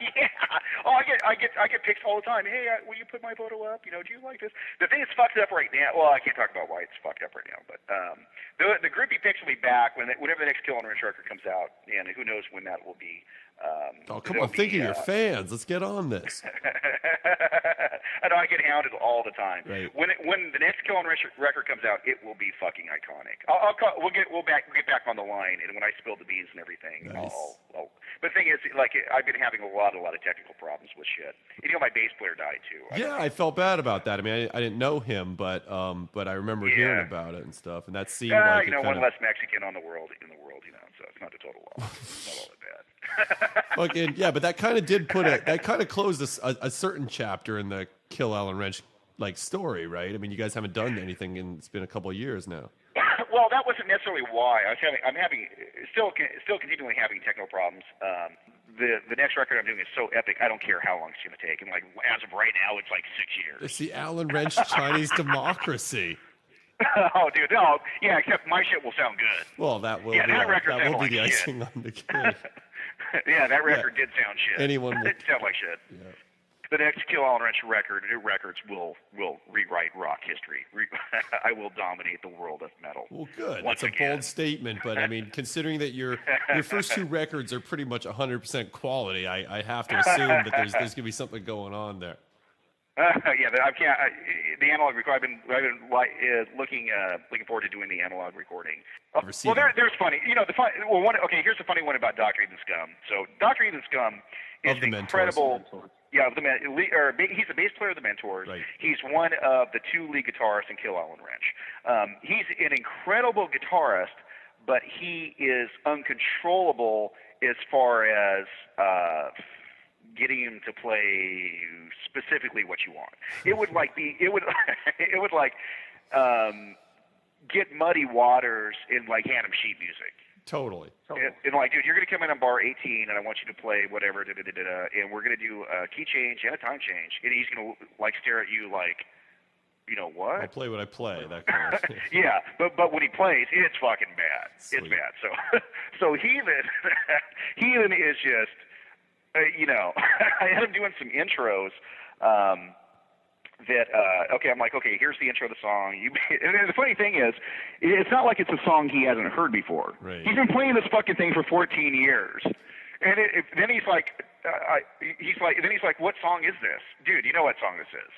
Yeah. Oh, I get pics all the time. Hey, will you put my photo up? Do you like this? The thing is fucked up right now. Well, I can't talk about why it's fucked up right now, but the groupie pics will be back whenever the next Kill and Wrench record comes out, and who knows when that will be. Come on, think of your fans. Let's get on this. I know I get hounded all the time. Right. When the next Kill and Wrench record comes out, it will be fucking iconic. We'll get back on the line, and when I spill the beans and everything, nice. But the thing is, like, I've been having a lot of technical problems with shit. My bass player died too. I felt bad about that. I didn't know him, but I remember hearing about it and stuff, and that seemed like one less Mexican in the world, so it's not a total loss. It's not all that bad. Fucking yeah, but that kind of did that kind of closed a certain chapter in the Kill Alan Wrench story, right? You guys haven't done anything, and it's been a couple of years now. Well, that wasn't necessarily why. I'm still continually having technical problems. The next record I'm doing is so epic. I don't care how long it's going to take. And as of right now, it's 6 years. It's the Alan Wrench Chinese Democracy. Oh, dude, no. Yeah, except my shit will sound good. Well, that will be the icing on the cake. Yeah, that record did sound shit. Anyone will... It did sound like shit. Yeah. The next Kill Alan Wrench records will rewrite rock history. I will dominate the world of metal. Well, good. That's a bold statement, but considering that your first two records are pretty much 100% quality, I have to assume that there's going to be something going on there. Yeah, I can't. The analog recording. I've been looking forward to doing the analog recording. There's funny. Here's the funny one about Dr. Ethan Scum. So Dr. Ethan Scum is incredible. Yeah, he's the bass player of the Mentors. Right. He's one of the two lead guitarists in Kill Alan Wrench. He's an incredible guitarist, but he is uncontrollable as far as getting him to play specifically what you want. It would like be it would it would like get Muddy Waters in like Hanem sheet music. Totally. And like, dude, you're gonna come in on bar 18, and I want you to play whatever, and we're gonna do a key change and a time change, and he's gonna like stare at you like, you know what? I play what I play. That kind of thing. Yeah, but when he plays, it's fucking bad. Sweet. It's bad. So Heathen is just, you know, I had him doing some intros. Okay, I'm like, okay, here's the intro of the song. And the funny thing is, it's not like it's a song he hasn't heard before. Right. He's been playing this fucking thing for 14 years. And then he's like, what song is this? Dude, you know what song this is.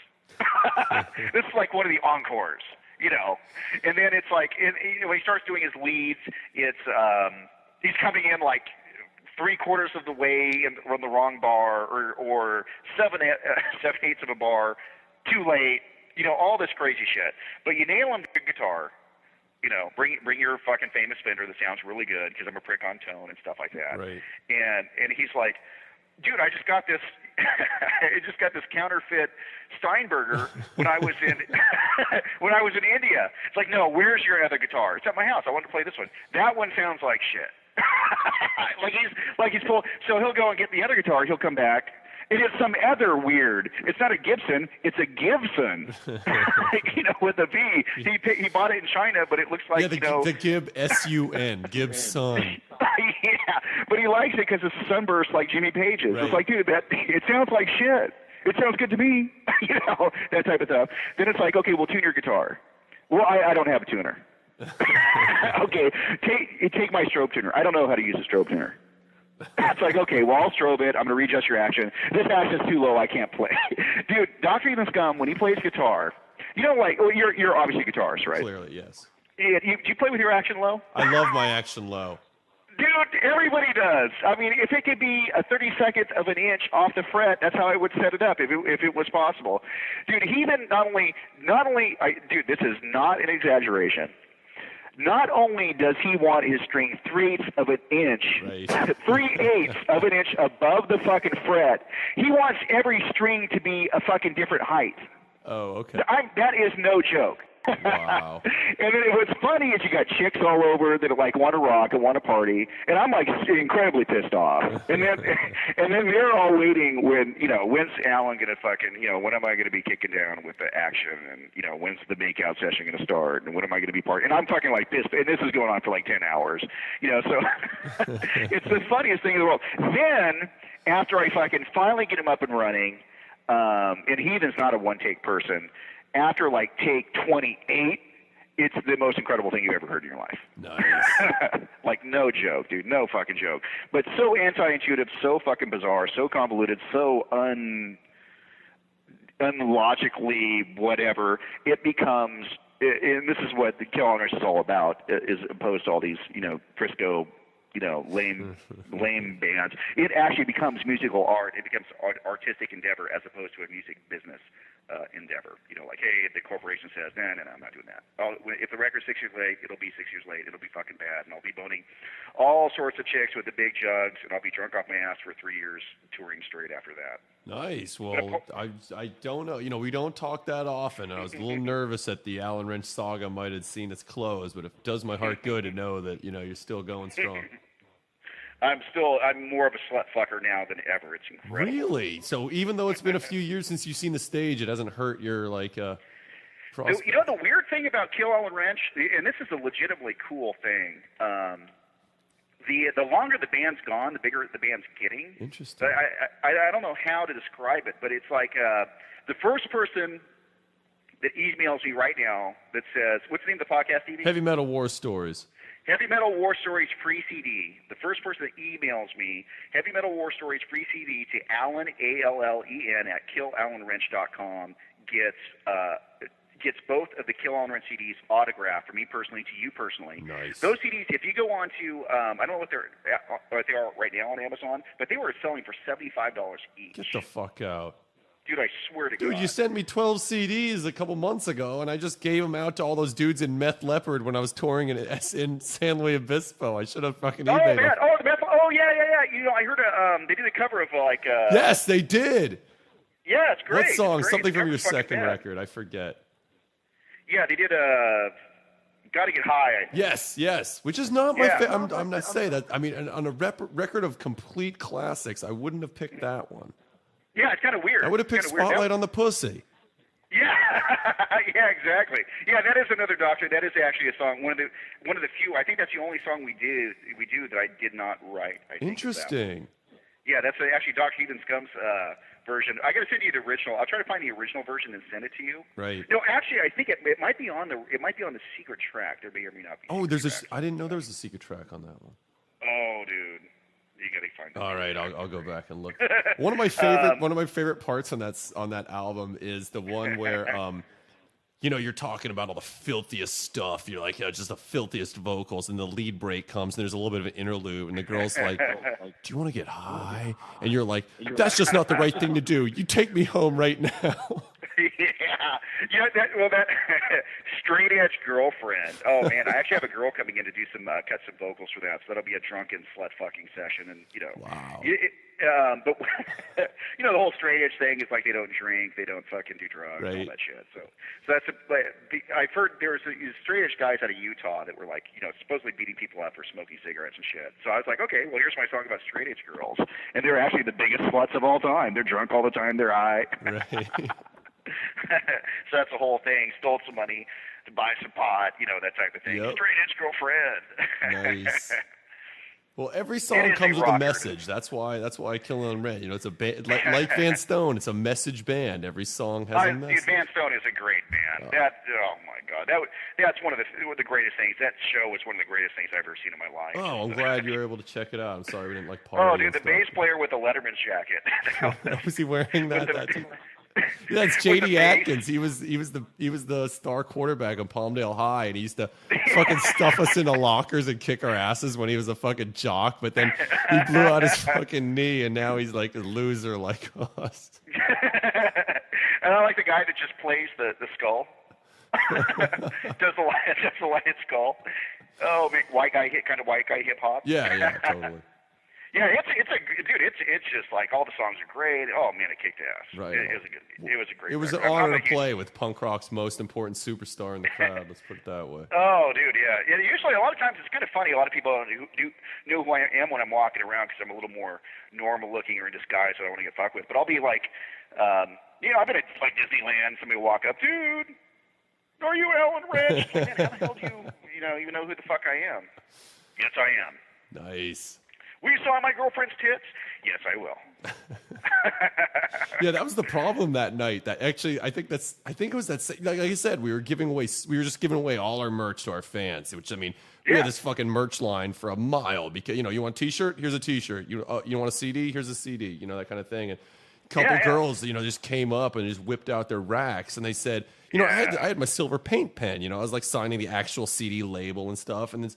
This is like one of the encores, you know. And then it's like, when he starts doing his leads, it's he's coming in like 3/4 of the way on the wrong bar, or 7/8 of a bar too late, you know, all this crazy shit. But you nail him with guitar, you know, bring your fucking famous Fender that sounds really good, because I'm a prick on tone and stuff like that. Right. And he's like, dude, I just got this counterfeit Steinberger when I was in India. It's like, no, where's your other guitar? It's at my house. I want to play this one. That one sounds like shit. like he's full. So he'll go and get the other guitar. He'll come back. It is some other weird. It's not a Gibson. It's a Gibson. You know, with a V. He bought it in China, but it looks like, the Gib S-U-N, Gibson. Yeah, but he likes it because it's a sunburst like Jimmy Page's. Right. It's like, dude, it sounds like shit. It sounds good to me. You know, that type of stuff. Then it's like, okay, we'll tune your guitar. Well, I don't have a tuner. Okay, take my strobe tuner. I don't know how to use a strobe tuner. It's like, okay, well, I'll strobe it. I'm going to readjust your action. This action's too low. I can't play. Dude, Dr. Even Scum, when he plays guitar, you know, like, well, you're obviously a guitarist, right? Clearly, yes. Do you play with your action low? I love my action low. Dude, everybody does. I mean, if it could be a 32nd of an inch off the fret, that's how I would set it up if it was possible. Dude, Heathen dude, this is not an exaggeration. Not only does he want his string 3/8 of an inch, right. 3/8 of an inch above the fucking fret, he wants every string to be a fucking different height. Oh, okay. That is no joke. Wow. And then what's funny is you got chicks all over that like want to rock and want to party, and I'm like incredibly pissed off. And then they're all waiting when's Alan gonna fucking, when am I gonna be kicking down with the action, and when's the makeout session gonna start, and when am I gonna be partying? And I'm fucking like pissed, and this is going on for like 10 hours, so it's the funniest thing in the world. Then after I fucking finally get him up and running, and Heathen's not a one-take person. After like take 28, it's the most incredible thing you've ever heard in your life. Nice. Like no joke, dude, no fucking joke. But so anti-intuitive, so fucking bizarre, so convoluted, so unlogically whatever. It becomes, and this is what the Kill All Nurse is all about, is opposed to all these Frisco, lame bands. It actually becomes musical art. It becomes artistic endeavor as opposed to a music business endeavor. Like, hey, the corporation says, no, I'm not doing that. If the record's 6 years late, it'll be 6 years late. It'll be fucking bad, and I'll be boning all sorts of chicks with the big jugs, and I'll be drunk off my ass for 3 years touring straight after that. Nice. Well, I don't know. We don't talk that often. I was a little nervous that the Alan Wrench saga might have seen its close, but it does my heart good to know that you're still going strong. I'm more of a slut fucker now than ever. It's incredible. Really? So even though it's been a few years since you've seen the stage, it hasn't hurt your prospect? The weird thing about Kill All Wrench, and this is a legitimately cool thing. The longer the band's gone, the bigger the band's getting. Interesting. I don't know how to describe it, but it's like the first person that emails me right now that says, what's the name of the podcast, Stevie? Heavy Metal War Stories. Heavy Metal War Stories free CD. The first person that emails me, Heavy Metal War Stories free CD to Allen, ALLEN, at killalanwrench.com gets both of the Kill All Wrench CDs autographed from me personally to you personally. Nice. Those CDs, if you go on to, I don't know what they are right now on Amazon, but they were selling for $75 each. Get the fuck out. Dude, I swear to God. Dude, you sent me 12 CDs a couple months ago, and I just gave them out to all those dudes in Meth Leopard when I was touring in San Luis Obispo. I should have fucking eBayed them. Oh, yeah. I heard they did a cover of like. Yes, they did. Yeah, it's great. What song? It's great. Something from your Fucking second bad. record. I forget. Yeah, they did "Gotta Get High." Yes. Which is not my Yeah. favorite. I'm not saying that. I mean, on a record of complete classics, I wouldn't have picked that one. Yeah, it's kind of weird. I would have picked It's kinda weird. Spotlight on the Pussy. Yeah, yeah, exactly. Yeah, that is another Doctor. That is actually a song. One of the few. I think that's the only song we do that I did not write. I think, Interesting. Yeah, that's actually Doc Heathen Scum's version. I got to send you the original. I'll try to find the original version and send it to you. Right. No, actually, I think it might be on the secret track. There may or may not be. Oh, I didn't know there was a secret track on that one. Oh, dude, you got to find it. All right, I'll go back and look. One of my favorite parts on that album is the one where you're talking about all the filthiest stuff. You're like, just the filthiest vocals, and the lead break comes, and there's a little bit of an interlude, and the girl's like, "Do you want to get high?" And you're like, "That's just not the right thing to do. You take me home right now." Yeah, that straight edge girlfriend. Oh man, I actually have a girl coming in to do some cut some vocals for that, so that'll be a drunken slut fucking session, and Wow. But the whole straight edge thing is like they don't drink, they don't fucking do drugs, Right. all that shit. So that's I've heard there was these straight edge guys out of Utah that were like supposedly beating people up for smoking cigarettes and shit. So I was like, okay, well here's my song about straight edge girls, and they're actually the biggest sluts of all time. They're drunk all the time. They're high. Right. So that's the whole thing. Stole some money to buy some pot, that type of thing. Yep. Straight edge girlfriend. Nice. Well, every It song is comes a with a rocker. message. That's why Killing on Red. It's a band like Van Stone. It's a message band. Every song has a Dude, message. Van Stone is a great band. Oh my god, that's one of the greatest things. That show was one of the greatest things I've ever seen in my life. Oh, I'm glad you were able to check it out. I'm sorry we didn't Oh, party. dude, the bass player with the Letterman's jacket. Was he wearing that? With That's with the JD bass. Atkins. He was the star quarterback of Palmdale High, and he used to fucking stuff us into lockers and kick our asses when he was a fucking jock. But then he blew out his fucking knee, and now he's like a loser like us. And I like the guy that just plays the skull. does the lion skull. Oh, man, white guy hip hop. Yeah, totally. Yeah, it's just like all the songs are great. Oh man, it kicked ass. Right. It was a great. It was an record. honor I'm to play with punk rock's most important superstar in the crowd. Let's put it that way. Oh, dude, yeah. Usually, a lot of times, it's kind of funny. A lot of people do know who I am when I'm walking around because I'm a little more normal looking or in disguise, so I don't want to get fucked with. But I'll be like, I've been at like Disneyland. Somebody will walk up, dude, are you Alan Rich? Man, how the hell do you even know who the fuck I am? Yes, I am. Nice. Will you sign my girlfriend's tits? Yes, I will. Yeah, that was the problem that night. That actually, I think it was that. Like I said, we were just giving away all our merch to our fans. Which I mean, we had this fucking merch line for a mile because you want a T-shirt? Here's a T-shirt. You want a CD? Here's a CD. That kind of thing. And a couple girls, just came up and just whipped out their racks and they said, I had my silver paint pen. I was like signing the actual CD label and stuff. And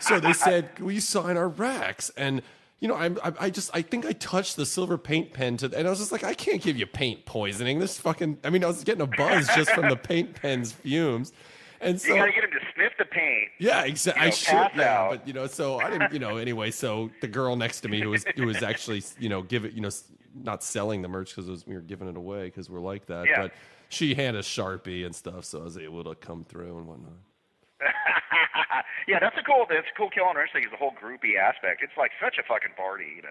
so they said, "Will you sign our racks?" And I think I touched the silver paint pen and I was just like, I can't give you paint poisoning. I was getting a buzz just from the paint pen's fumes. And so you gotta get him to sniff the paint. Yeah, exactly. I should. Pass Yeah, out. but so I didn't. Anyway, so the girl next to me who was actually not selling the merch because we were giving it away because we're like that. Yeah. But she handed a Sharpie and stuff, so I was able to come through and whatnot. Yeah, that's a cool Killing Ranch thing is the whole groupie aspect. It's like such a fucking party,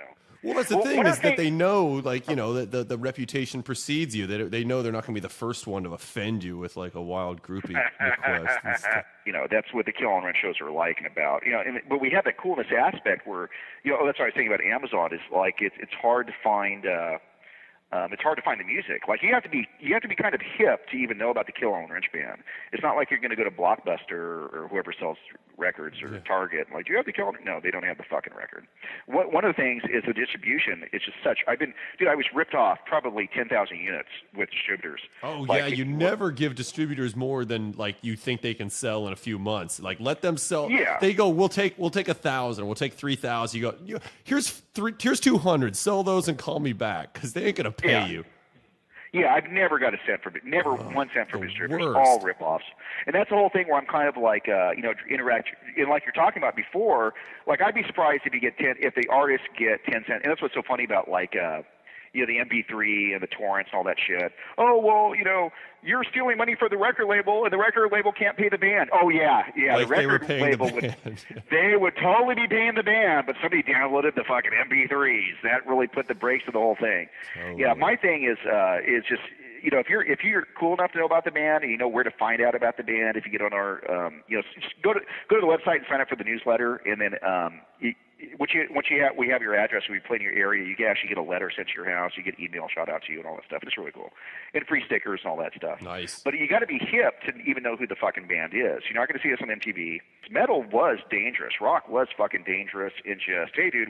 Well, that's the thing is that they know, that the reputation precedes you. They know they're not going to be the first one to offend you with like a wild groupie request. And stuff. That's what the Killing Ranch shows are like and about. But we have that coolness aspect where, that's what I was saying about Amazon is like it's hard to find. It's hard to find the music. Like you have to be kind of hip to even know about the Kill on Wrench Band. It's not like you're going to go to Blockbuster or whoever sells records or Target. Like, do you have the Kill? No, they don't have the fucking record. One of the things is the distribution. It's just such. I was ripped off probably 10,000 units with distributors. Oh yeah, you never give distributors more than like you think they can sell in a few months. Like let them sell. Yeah. They go, we'll take 1,000, we'll take 3,000. You go, here's 200. Sell those and call me back because they ain't gonna pay you. Yeah, I've never got a cent for never 1 cent from the distributors. worst. All rip-offs, and that's the whole thing where I'm kind of like, interact. And like you're talking about before, like I'd be surprised if you get 10 if the artists get 10 cents. And that's what's so funny about like, the MP3 and the torrents and all that shit. Oh well, you're stealing money for the record label, and the record label can't pay the band. Oh yeah, Like the record label would totally be paying the band, but somebody downloaded the fucking MP3s. That really put the brakes to the whole thing. Totally. Yeah, my thing is just if you're cool enough to know about the band and you know where to find out about the band, if you get on our just go to the website and sign up for the newsletter, and then we have your address, we play in your area, you can actually get a letter sent to your house, you get email shot out to you and all that stuff. It's really cool. And free stickers and all that stuff. Nice. But you got to be hip to even know who the fucking band is. You're not going to see us on MTV. Metal was dangerous. Rock was fucking dangerous in just, hey, dude,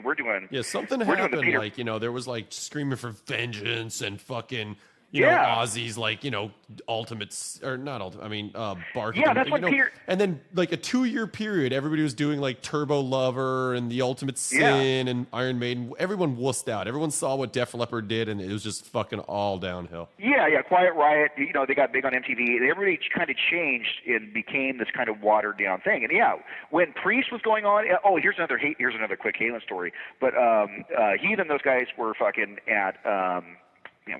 something we're happened, doing the like, there was like screaming for vengeance and fucking Yeah. Ozzy's like, ultimates or not ultimate. I mean, Bark. Yeah, that's what Peter. And then like a 2-year period, everybody was doing like Turbo Lover and The Ultimate Sin and Iron Maiden. Everyone wussed out. Everyone saw what Def Leppard did, and it was just fucking all downhill. Yeah, Quiet Riot. They got big on MTV. Everybody kind of changed and became this kind of watered down thing. And yeah, when Priest was going on, here's another quick Halen story. But Heathen, those guys were fucking at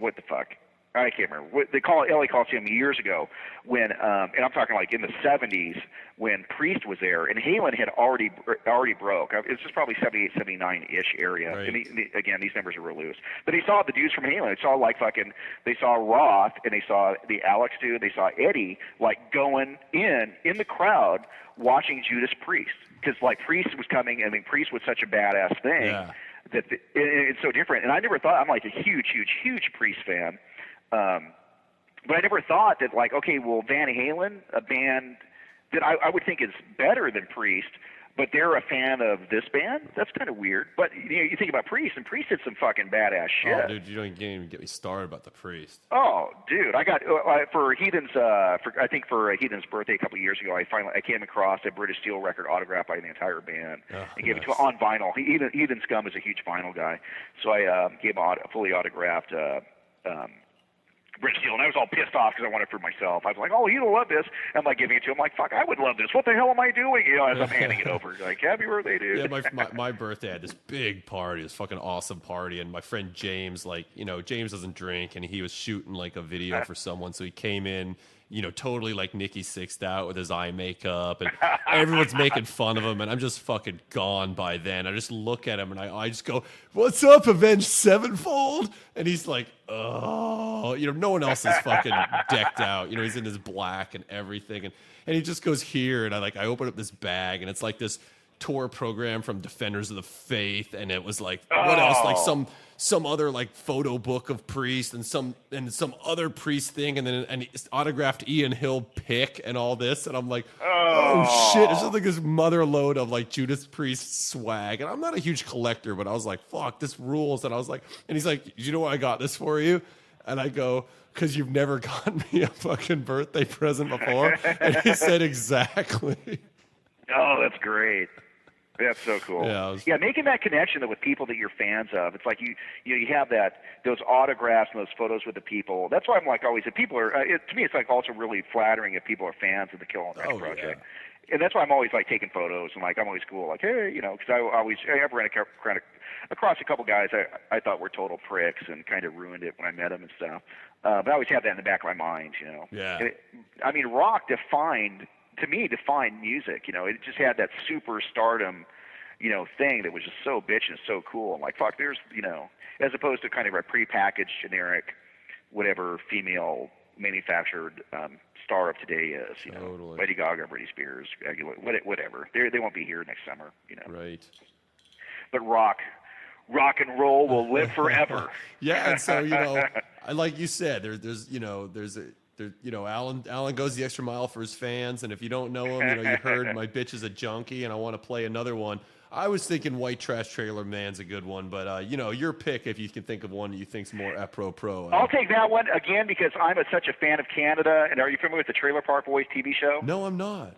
what the fuck. I can't remember. What they call it, LA Coliseum years ago when, and I'm talking like in the 70s when Priest was there, and Halen had already broke. It's just probably 78, 79-ish area. Right. And again, these numbers are real loose. But he saw the dudes from Halen. They saw Roth, and they saw the Alex dude, they saw Eddie, like going in the crowd watching Judas Priest. Because like Priest was coming, I mean, Priest was such a badass thing. Yeah. That it's so different. And I never thought, I'm like a huge Priest fan. But I never thought that, like, okay, well, Van Halen, a band that I would think is better than Priest, but they're a fan of this band? That's kind of weird. But, you think about Priest, and Priest did some fucking badass shit. Oh, dude, you don't even get me started about the Priest. Oh, dude, I got, for Heathen's birthday a couple of years ago, I came across a British Steel record autographed by the entire band and gave it to him on vinyl. Heathen Scum is a huge vinyl guy. So I gave him a fully autographed British Steel, and I was all pissed off because I wanted it for myself. I was like, "Oh, you'll love this." I'm like giving it to him, like, "Fuck, I would love this. What the hell am I doing?" As I'm handing it over, like, "Happy birthday, dude." Yeah, my birthday I had this big party, this fucking awesome party, and my friend James, James doesn't drink, and he was shooting like a video for someone, so he came in, totally like Nicky Sixth out with his eye makeup, and everyone's making fun of him, and I'm just fucking gone by then. I just look at him, and I just go, "What's up, Avenged Sevenfold?" And he's like, "Oh," no one else is fucking decked out. He's in his black and everything, and he just goes here, and I open up this bag, and it's like this tour program from Defenders of the Faith, and it was like, what else? Like some other like photo book of Priest and some other Priest thing, and then an autographed Ian Hill pick and all this, and I'm like, oh shit, it's just like this mother load of like Judas Priest swag, and I'm not a huge collector, but I was like, fuck, this rules, and I was like, and he's like, you know what, I got this for you, and I go, because you've never gotten me a fucking birthday present before, and he said exactly. Oh, that's great. That's so cool. Yeah, making that connection with people that you're fans of. It's like you have those autographs and those photos with the people. That's why I'm like always, if people are, to me, it's like also really flattering if people are fans of the Kill on Record project. Yeah. And that's why I'm always like taking photos and like I'm always cool. Like, hey, because I've ran across a couple guys I thought were total pricks and kind of ruined it when I met them and stuff. But I always have that in the back of my mind, Yeah. And rock defined music. It just had that super stardom, thing that was just so bitch and so cool. I'm like, fuck, there's, as opposed to kind of a prepackaged generic, whatever female manufactured star of today is. Totally. Lady Gaga, Britney Spears, whatever. They won't be here next summer. Right. But rock and roll will live forever. Yeah, and so like you said, Alan goes the extra mile for his fans, and if you don't know him, you heard My Bitch is a Junkie, and I want to play another one. I was thinking White Trash Trailer Man's a good one, but your pick if you can think of one that you think's more apropos. I'll take that one again because I'm such a fan of Canada. And are you familiar with the Trailer Park Boys TV show? No, I'm not.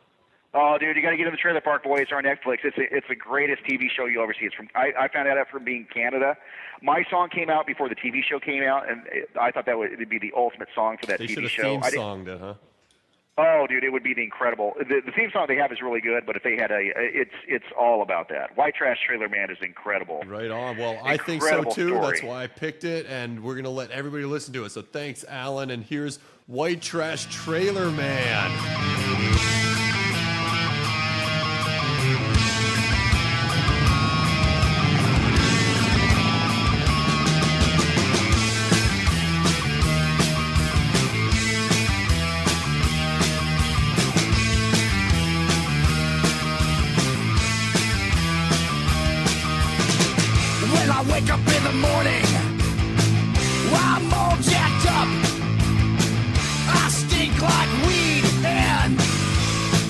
Oh, dude, you got to get in the Trailer Park Boys on Netflix. It's the greatest TV show you'll ever see. It's from I found that out from being Canada. My song came out before the TV show came out, and I thought that would be the ultimate song for that They should TV have show. theme songed it, huh? Oh, dude, it would be the incredible. The theme song they have is really good, but if they had it's all about that. White Trash Trailer Man is incredible. Right on. Well, I think so Incredible too. story. That's why I picked it, and we're gonna let everybody listen to it. So thanks, Alan. And here's White Trash Trailer Man. When I wake up in the morning, I'm all jacked up. I stink like weed and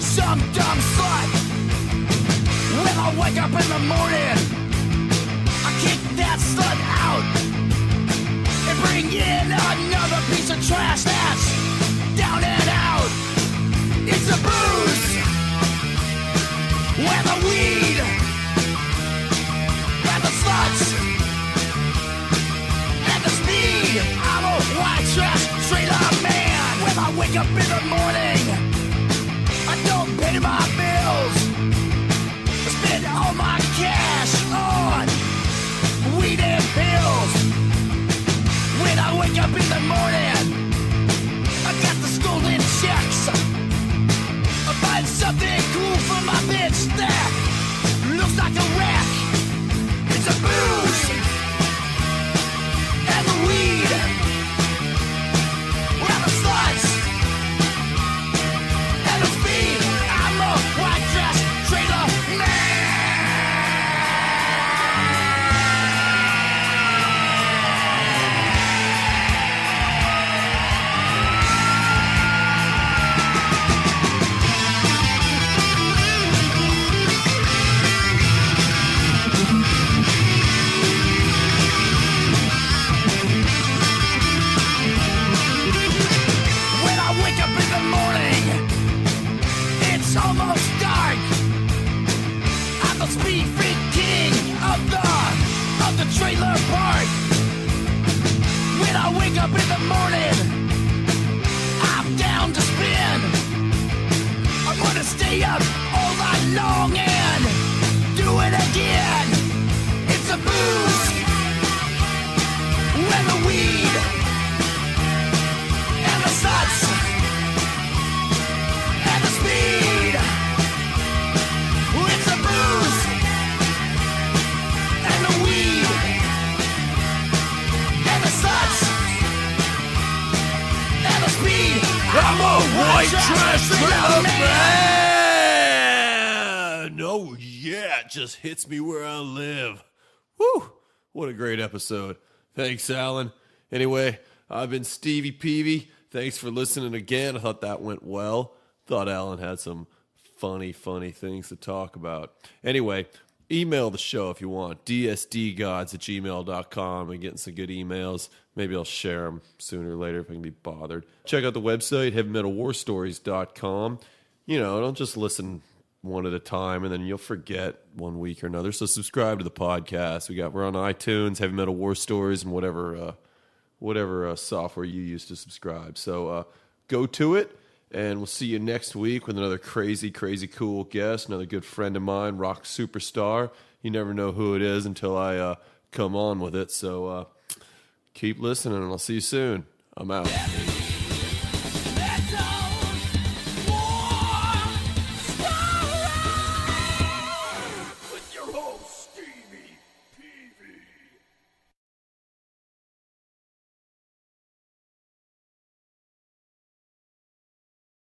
some dumb slut. When I wake up in the morning, I kick that slut out and bring in another piece of trash that's down and out. It's the booze and the weed and the sluts and the speed. I'm a white trash trailer man. When I wake up in the morning, I don't pay my bills. I spend all my cash on weed and pills. When I wake up in the morning, I got the stolen checks. I find something cool for my bitch that looks like a wreck. It's the booze and the weed and the sluts and the speed. I'm a white trash trailer man. When I wake up in the morning, it's almost dark. I'm the speed freak king of the trailer park. When I wake up in the morning, I'm down to spin. I'm gonna stay up all night long and do it again. It's the booze and the weed and the sluts and the speed. It's the booze and the weed and the sluts and the speed. I'm a white trash trailer Man! Oh, yeah, it just hits me where I live. Woo! What a great episode. Thanks, Alan. Anyway, I've been Stevie Peavy. Thanks for listening again. I thought that went well. Thought Alan had some funny things to talk about. Anyway, email the show if you want. dsdgods@gmail.com. I'm getting some good emails. Maybe I'll share them sooner or later if I can be bothered. Check out the website, heavymetalwarstories.com. You know, don't just listen one at a time and then you'll forget one week or another. So subscribe to the podcast. We're on iTunes, Heavy Metal War Stories, and whatever software you use to subscribe. So go to it, and we'll see you next week with another crazy cool guest, another good friend of mine, rock superstar. You never know who it is until I come on with it. So keep listening, and I'll see you soon. I'm out.